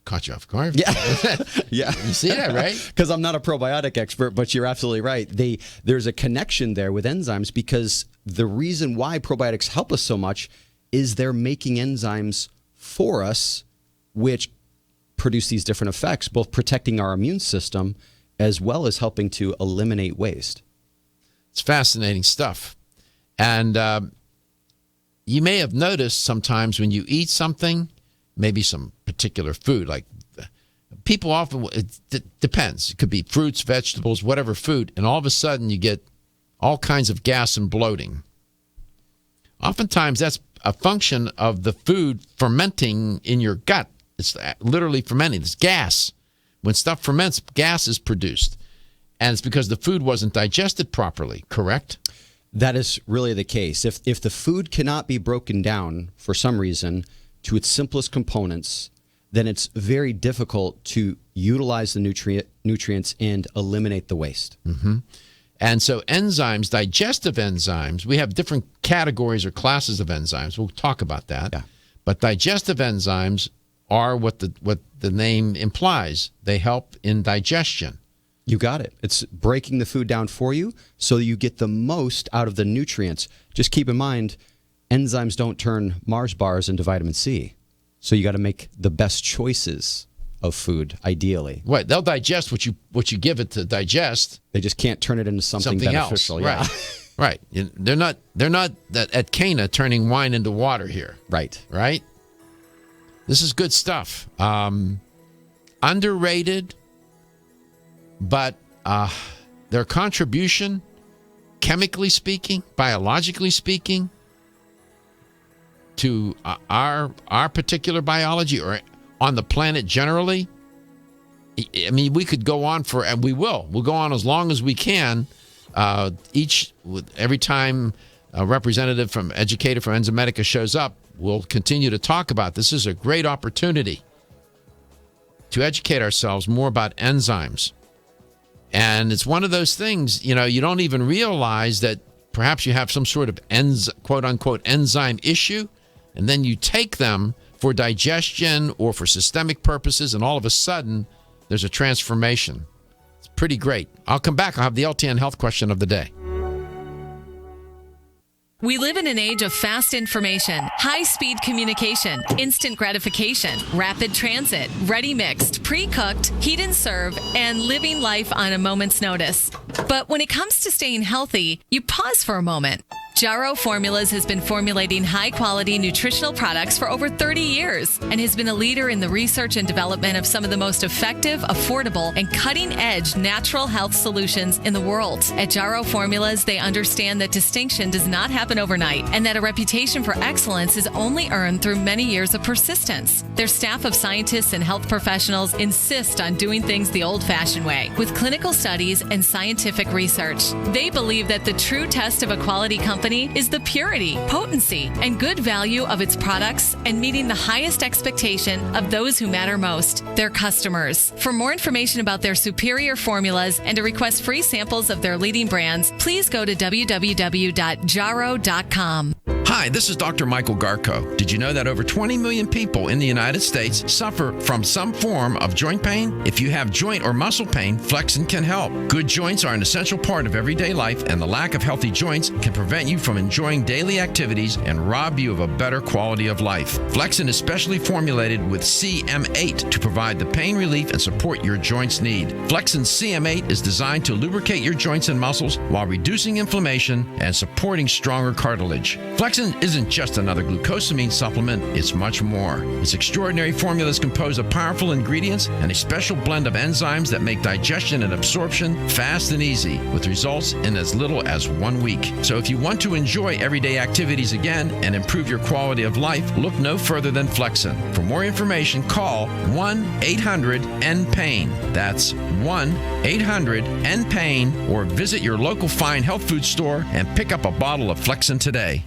Caught you off guard. Yeah. Yeah. You see that, right? Because I'm not a probiotic expert, but you're absolutely right. There's a connection there with enzymes, because the reason why probiotics help us so much is they're making enzymes for us, which produce these different effects, both protecting our immune system as well as helping to eliminate waste. It's fascinating stuff. And you may have noticed sometimes when you eat something, maybe some particular food, like people often, it depends. It could be fruits, vegetables, whatever food, and all of a sudden you get all kinds of gas and bloating. Oftentimes that's a function of the food fermenting in your gut. It's literally fermenting. It's gas. When stuff ferments, gas is produced. And it's because the food wasn't digested properly, correct? That is really the case. If the food cannot be broken down for some reason to its simplest components, then it's very difficult to utilize the nutrients and eliminate the waste. Mm-hmm. And so enzymes, digestive enzymes, we have different categories or classes of enzymes. We'll talk about that. Yeah. But digestive enzymes are what the name implies. They help in digestion. You got it. It's breaking the food down for you so you get the most out of the nutrients. Just keep in mind, enzymes don't turn Mars bars into vitamin C. So you got to make the best choices of food, ideally. Right. They'll digest what you give it to digest. They just can't turn it into something beneficial. Else. Right. Right. They're not at Cana turning wine into water here. Right. Right? This is good stuff. Underrated, but their contribution, chemically speaking, biologically speaking, to our particular biology or on the planet generally, I mean, we could go on and we will. We'll go on as long as we can. Every time a representative from educator from Enzymedica shows up, we'll continue to talk about this. This is a great opportunity to educate ourselves more about enzymes. And it's one of those things, you don't even realize that perhaps you have some sort of quote-unquote enzyme issue, and then you take them for digestion or for systemic purposes, and all of a sudden, there's a transformation. It's pretty great. I'll come back. I'll have the LTN Health question of the day. We live in an age of fast information, high-speed communication, instant gratification, rapid transit, ready-mixed, pre-cooked, heat and serve, and living life on a moment's notice. But when it comes to staying healthy, you pause for a moment. Jarrow Formulas has been formulating high-quality nutritional products for over 30 years and has been a leader in the research and development of some of the most effective, affordable, and cutting-edge natural health solutions in the world. At Jarrow Formulas, they understand that distinction does not happen overnight and that a reputation for excellence is only earned through many years of persistence. Their staff of scientists and health professionals insist on doing things the old-fashioned way, with clinical studies and scientific research. They believe that the true test of a quality company is the purity, potency, and good value of its products and meeting the highest expectation of those who matter most, their customers. For more information about their superior formulas and to request free samples of their leading brands, please go to www.jarrow.com. Hi, this is Dr. Michael Garko. Did you know that over 20 million people in the United States suffer from some form of joint pain? If you have joint or muscle pain, Flexin can help. Good joints are an essential part of everyday life, and the lack of healthy joints can prevent you from enjoying daily activities and rob you of a better quality of life. Flexin is specially formulated with CM8 to provide the pain relief and support your joints need. Flexin CM8 is designed to lubricate your joints and muscles while reducing inflammation and supporting stronger cartilage. Flexin isn't just another glucosamine supplement, it's much more. Its extraordinary formula is composed of powerful ingredients and a special blend of enzymes that make digestion and absorption fast and easy, with results in as little as 1 week. So if you want to enjoy everyday activities again and improve your quality of life, look no further than Flexin. For more information, call 1-800-NPAIN. That's 1-800-NPAIN, or visit your local fine health food store and pick up a bottle of Flexin today.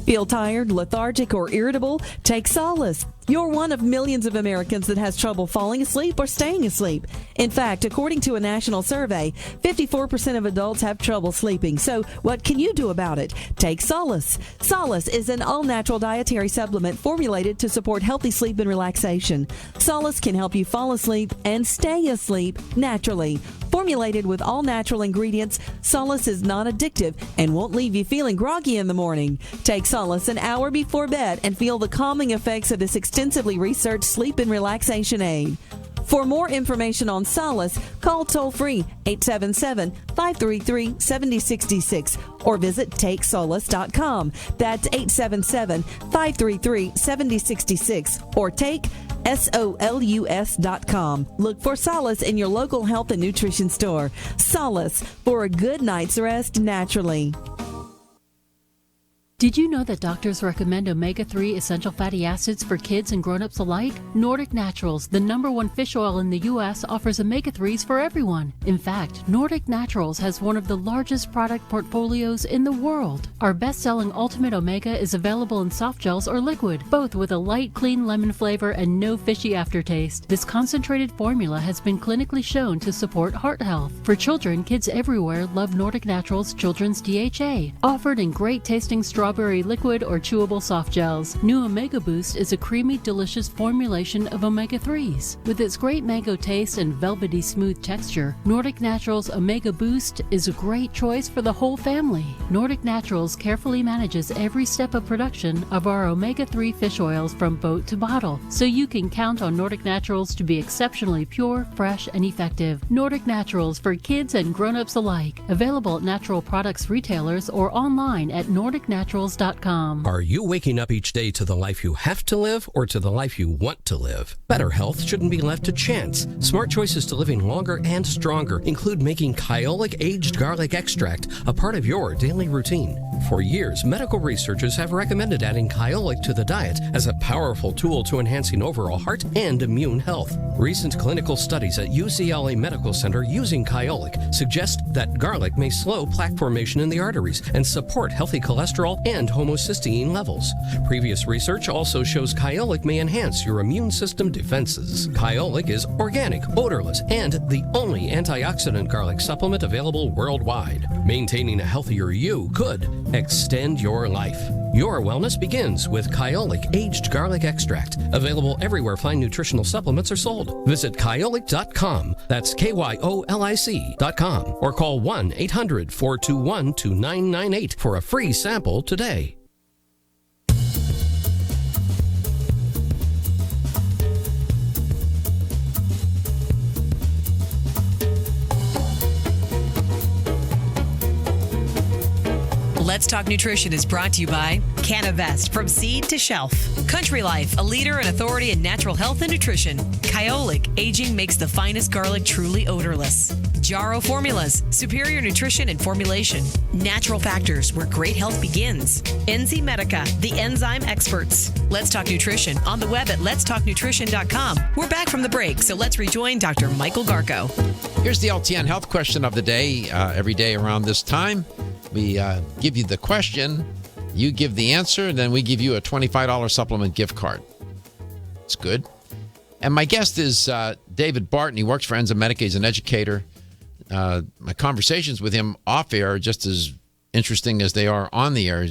Feel tired, lethargic, or irritable? Take Solace. You're one of millions of Americans that has trouble falling asleep or staying asleep. In fact, according to a national survey, 54% of adults have trouble sleeping. So what can you do about it? Take Solace. Solace is an all-natural dietary supplement formulated to support healthy sleep and relaxation. Solace can help you fall asleep and stay asleep naturally. Formulated with all-natural ingredients, Solace is non-addictive and won't leave you feeling groggy in the morning. Take Solace an hour before bed and feel the calming effects of this extensively researched sleep and relaxation aid. For more information on Solace, call toll-free 877-533-7066 or visit TakeSolace.com. That's 877-533-7066 or take SOLUS.com. Look for Solace in your local health and nutrition store. Solace, for a good night's rest naturally. Did you know that doctors recommend omega-3 essential fatty acids for kids and grown-ups alike? Nordic Naturals, the #1 fish oil in the U.S., offers omega-3s for everyone. In fact, Nordic Naturals has one of the largest product portfolios in the world. Our best-selling Ultimate Omega is available in soft gels or liquid, both with a light, clean lemon flavor and no fishy aftertaste. This concentrated formula has been clinically shown to support heart health. For children, kids everywhere love Nordic Naturals Children's DHA, offered in great-tasting strawberry liquid or chewable soft gels. New Omega Boost is a creamy, delicious formulation of omega-3s. With its great mango taste and velvety smooth texture, Nordic Naturals Omega Boost is a great choice for the whole family. Nordic Naturals carefully manages every step of production of our omega-3 fish oils from boat to bottle, so you can count on Nordic Naturals to be exceptionally pure, fresh, and effective. Nordic Naturals for kids and grown-ups alike. Available at natural products retailers or online at NordicNaturals.com. Are you waking up each day to the life you have to live or to the life you want to live? Better health shouldn't be left to chance. Smart choices to living longer and stronger include making Kyolic aged garlic extract a part of your daily routine. For years, medical researchers have recommended adding Kyolic to the diet as a powerful tool to enhancing overall heart and immune health. Recent clinical studies at UCLA Medical Center using Kyolic suggest that garlic may slow plaque formation in the arteries and support healthy cholesterol and homocysteine levels. Previous research also shows Kyolic may enhance your immune system defenses. Kyolic is organic, odorless, and the only antioxidant garlic supplement available worldwide. Maintaining a healthier you could extend your life. Your wellness begins with Kyolic aged garlic extract, available everywhere fine nutritional supplements are sold. Visit Kyolic.com, that's KYOLIC.com, or call 1-800-421-2998 for a free sample today. Let's Talk Nutrition is brought to you by Canavest, from seed to shelf. Country Life, a leader and authority in natural health and nutrition. Kyolic, aging makes the finest garlic truly odorless. Jarrow Formulas, superior nutrition and formulation. Natural Factors, where great health begins. Enzymedica, the enzyme experts. Let's Talk Nutrition on the web at letstalknutrition.com. We're back from the break, so let's rejoin Dr. Michael Garko. Here's the LTN health question of the day. Every day around this time, we give you the question, you give the answer, and then we give you a $25 supplement gift card. It's good. And my guest is David Barton. He works for Enzymedica. He's an educator. My conversations with him off air are just as interesting as they are on the air,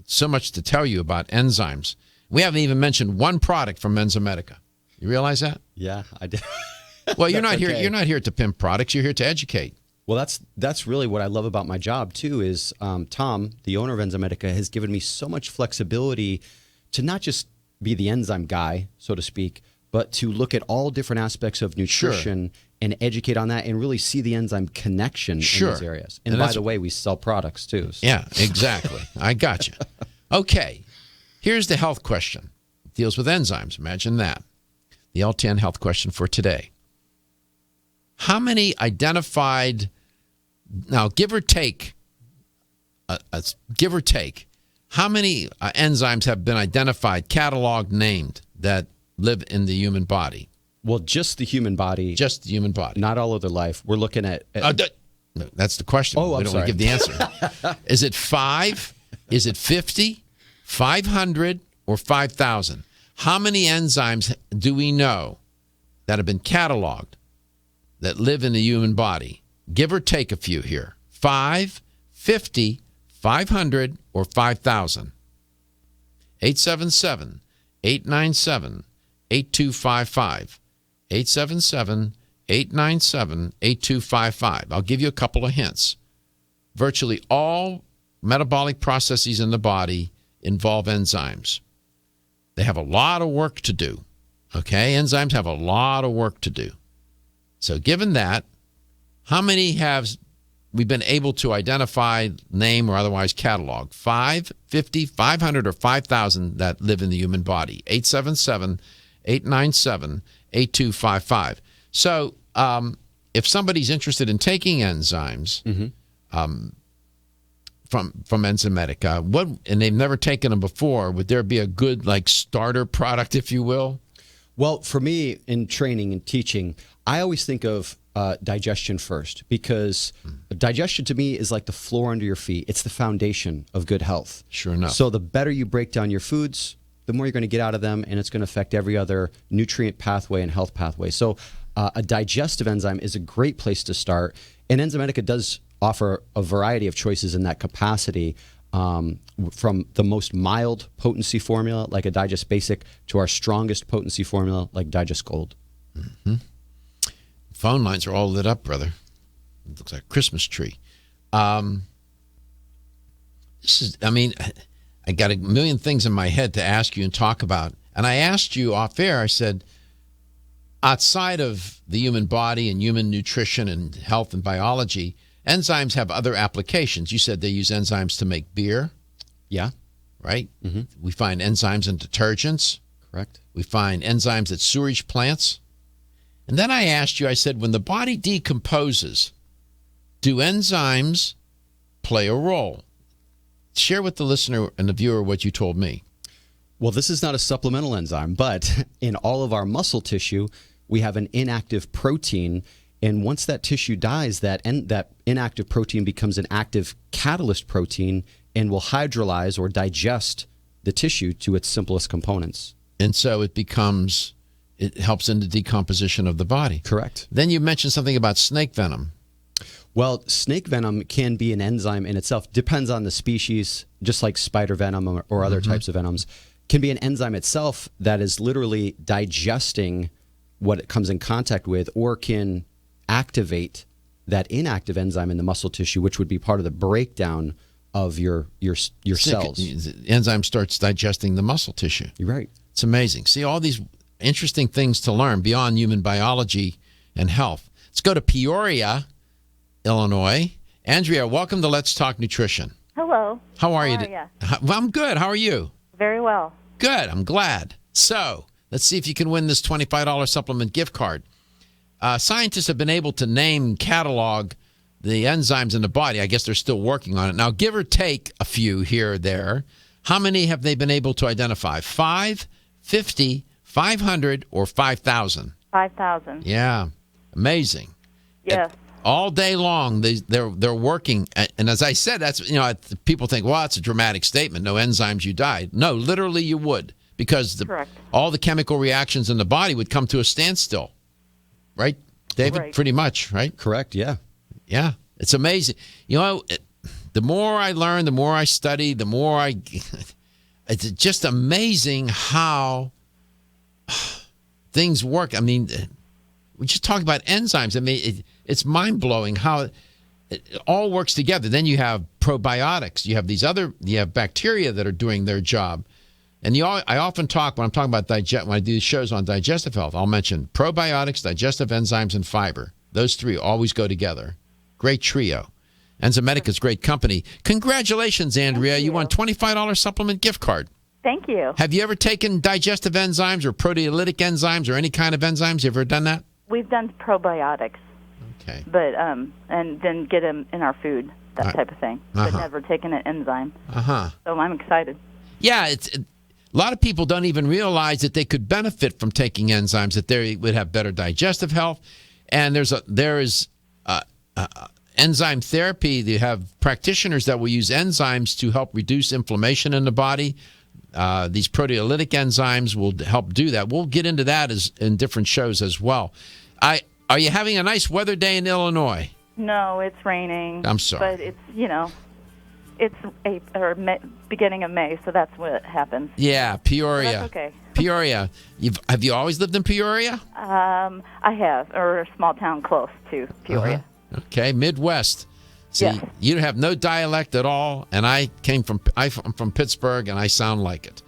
so much to tell you about enzymes. We haven't even mentioned one product from Enzymedica. You realize that? Yeah, I did. Well, you're not here. You're not here to pimp products. You're here to educate. Well, that's really what I love about my job too. Is Tom, the owner of Enzymedica, has given me so much flexibility to not just be the enzyme guy, so to speak, but to look at all different aspects of nutrition and educate on that, and really see the enzyme connection in these areas. And by the way, we sell products too. So. Yeah, exactly. I got you. Okay, here's the health question. It deals with enzymes. Imagine that. The L10 health question for today. How many identified, now give or take, how many enzymes have been identified, cataloged, named that live in the human body? Well, just the human body. Just the human body. Not all other life. We're looking at... No, that's the question. Oh, we don't want to give the answer. Is it 5? Is it 50? 500? Or 5,000? How many enzymes do we know that have been cataloged that live in the human body? Give or take a few here. 5, 50, 500, or 5,000? 877-897-8255. 877-897-8255. I'll give you a couple of hints. Virtually all metabolic processes in the body involve enzymes. They have a lot of work to do. Okay? Enzymes have a lot of work to do. So given that, how many have we been able to identify, name, or otherwise catalog? 5, 50, 500, or 5,000 that live in the human body? 877-897-8255. So if somebody's interested in taking enzymes from Enzymedica, and they've never taken them before, would there be a good starter product, if you will? Well, for me, in training and teaching, I always think of digestion first, because digestion to me is like the floor under your feet. It's the foundation of good health. Sure enough. So the better you break down your foods, the more you're going to get out of them, and it's going to affect every other nutrient pathway and health pathway. So a digestive enzyme is a great place to start. And Enzymedica does offer a variety of choices in that capacity, from the most mild potency formula, like a Digest Basic, to our strongest potency formula, like Digest Gold. Mm-hmm. Phone lines are all lit up, brother. It looks like a Christmas tree. I got a million things in my head to ask you and talk about. And I asked you off air, I said, outside of the human body and human nutrition and health and biology, enzymes have other applications. You said they use enzymes to make beer. Yeah. Right? Mm-hmm. We find enzymes in detergents. Correct. We find enzymes at sewage plants. And then I asked you, I said, when the body decomposes, do enzymes play a role? Share with the listener and the viewer what you told me. Well, this is not a supplemental enzyme, but in all of our muscle tissue, we have an inactive protein. And once that tissue dies, that inactive protein becomes an active catalyst protein and will hydrolyze or digest the tissue to its simplest components. And so it helps in the decomposition of the body. Correct. Then you mentioned something about snake venom. Well, snake venom can be an enzyme in itself. Depends on the species, just like spider venom or other types of venoms. Can be an enzyme itself that is literally digesting what it comes in contact with, or can activate that inactive enzyme in the muscle tissue, which would be part of the breakdown of your cells. The enzyme starts digesting the muscle tissue. You're right. It's amazing. See, all these interesting things to learn beyond human biology and health. Let's go to Peoria, Illinois. Andrea, welcome to Let's Talk Nutrition. Hello. How are you? Well, I'm good. How are you? Very well. Good. I'm glad. So let's see if you can win this $25 supplement gift card. Scientists have been able to name and catalog the enzymes in the body. I guess they're still working on it. Now, give or take a few here or there, how many have they been able to identify? 5, 50, 500, or 5,000? 5,000. Yeah. Amazing. Yes. All day long, they're working. And as I said, that's, people think, well, it's a dramatic statement. No enzymes, you die. No, literally you would, because all the chemical reactions in the body would come to a standstill. Right, David? Right. Pretty much, right? Correct, yeah. Yeah, it's amazing. the more I learn, the more I study, the more I. It's just amazing how things work. I mean, we just talk about enzymes. I mean, it's mind-blowing how it all works together. Then you have probiotics. You have bacteria that are doing their job. And I often talk, when I'm talking about when I do shows on digestive health, I'll mention probiotics, digestive enzymes, and fiber. Those three always go together. Great trio. Enzymedica is a great company. Congratulations, Andrea. You won a $25 supplement gift card. Thank you. Have you ever taken digestive enzymes or proteolytic enzymes or any kind of enzymes? You ever done that? We've done probiotics. Okay. But and then get them in our food, that type of thing. But never taken an enzyme. So I'm excited. Yeah, a lot of people don't even realize that they could benefit from taking enzymes, that they would have better digestive health. And there is enzyme therapy. You have practitioners that will use enzymes to help reduce inflammation in the body. These proteolytic enzymes will help do that. We'll get into that in different shows as well. Are you having a nice weather day in Illinois? No, it's raining. I'm sorry. But it's beginning of May, so that's what happens. Yeah, Peoria. So that's okay. Peoria. Have you always lived in Peoria? I have, or a small town close to Peoria. Okay, Midwest. See, yes. You have no dialect at all, and I'm from Pittsburgh, and I sound like it.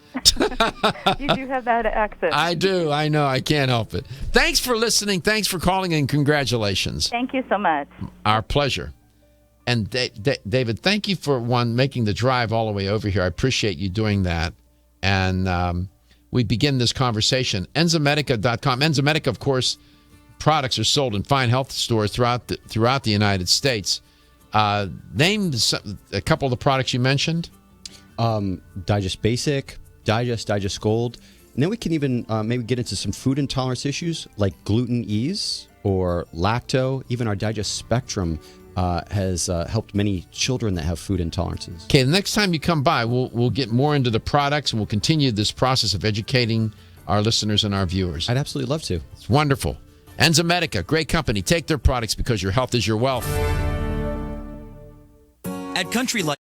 You do have that accent. I do. I know. I can't help it. Thanks for listening. Thanks for calling, and congratulations. Thank you so much. Our pleasure. And David, thank you for making the drive all the way over here. I appreciate you doing that. And we begin this conversation. Enzymedica.com. Enzymedica, of course, products are sold in fine health stores throughout the United States. Name a couple of the products you mentioned. Digest Basic, Digest Gold. And then we can even maybe get into some food intolerance issues like gluten ease or lacto. Even our Digest Spectrum has helped many children that have food intolerances. Okay, the next time you come by, we'll get more into the products, and we'll continue this process of educating our listeners and our viewers. I'd absolutely love to. It's wonderful. Enzymedica, great company. Take their products because your health is your wealth. At Country Life.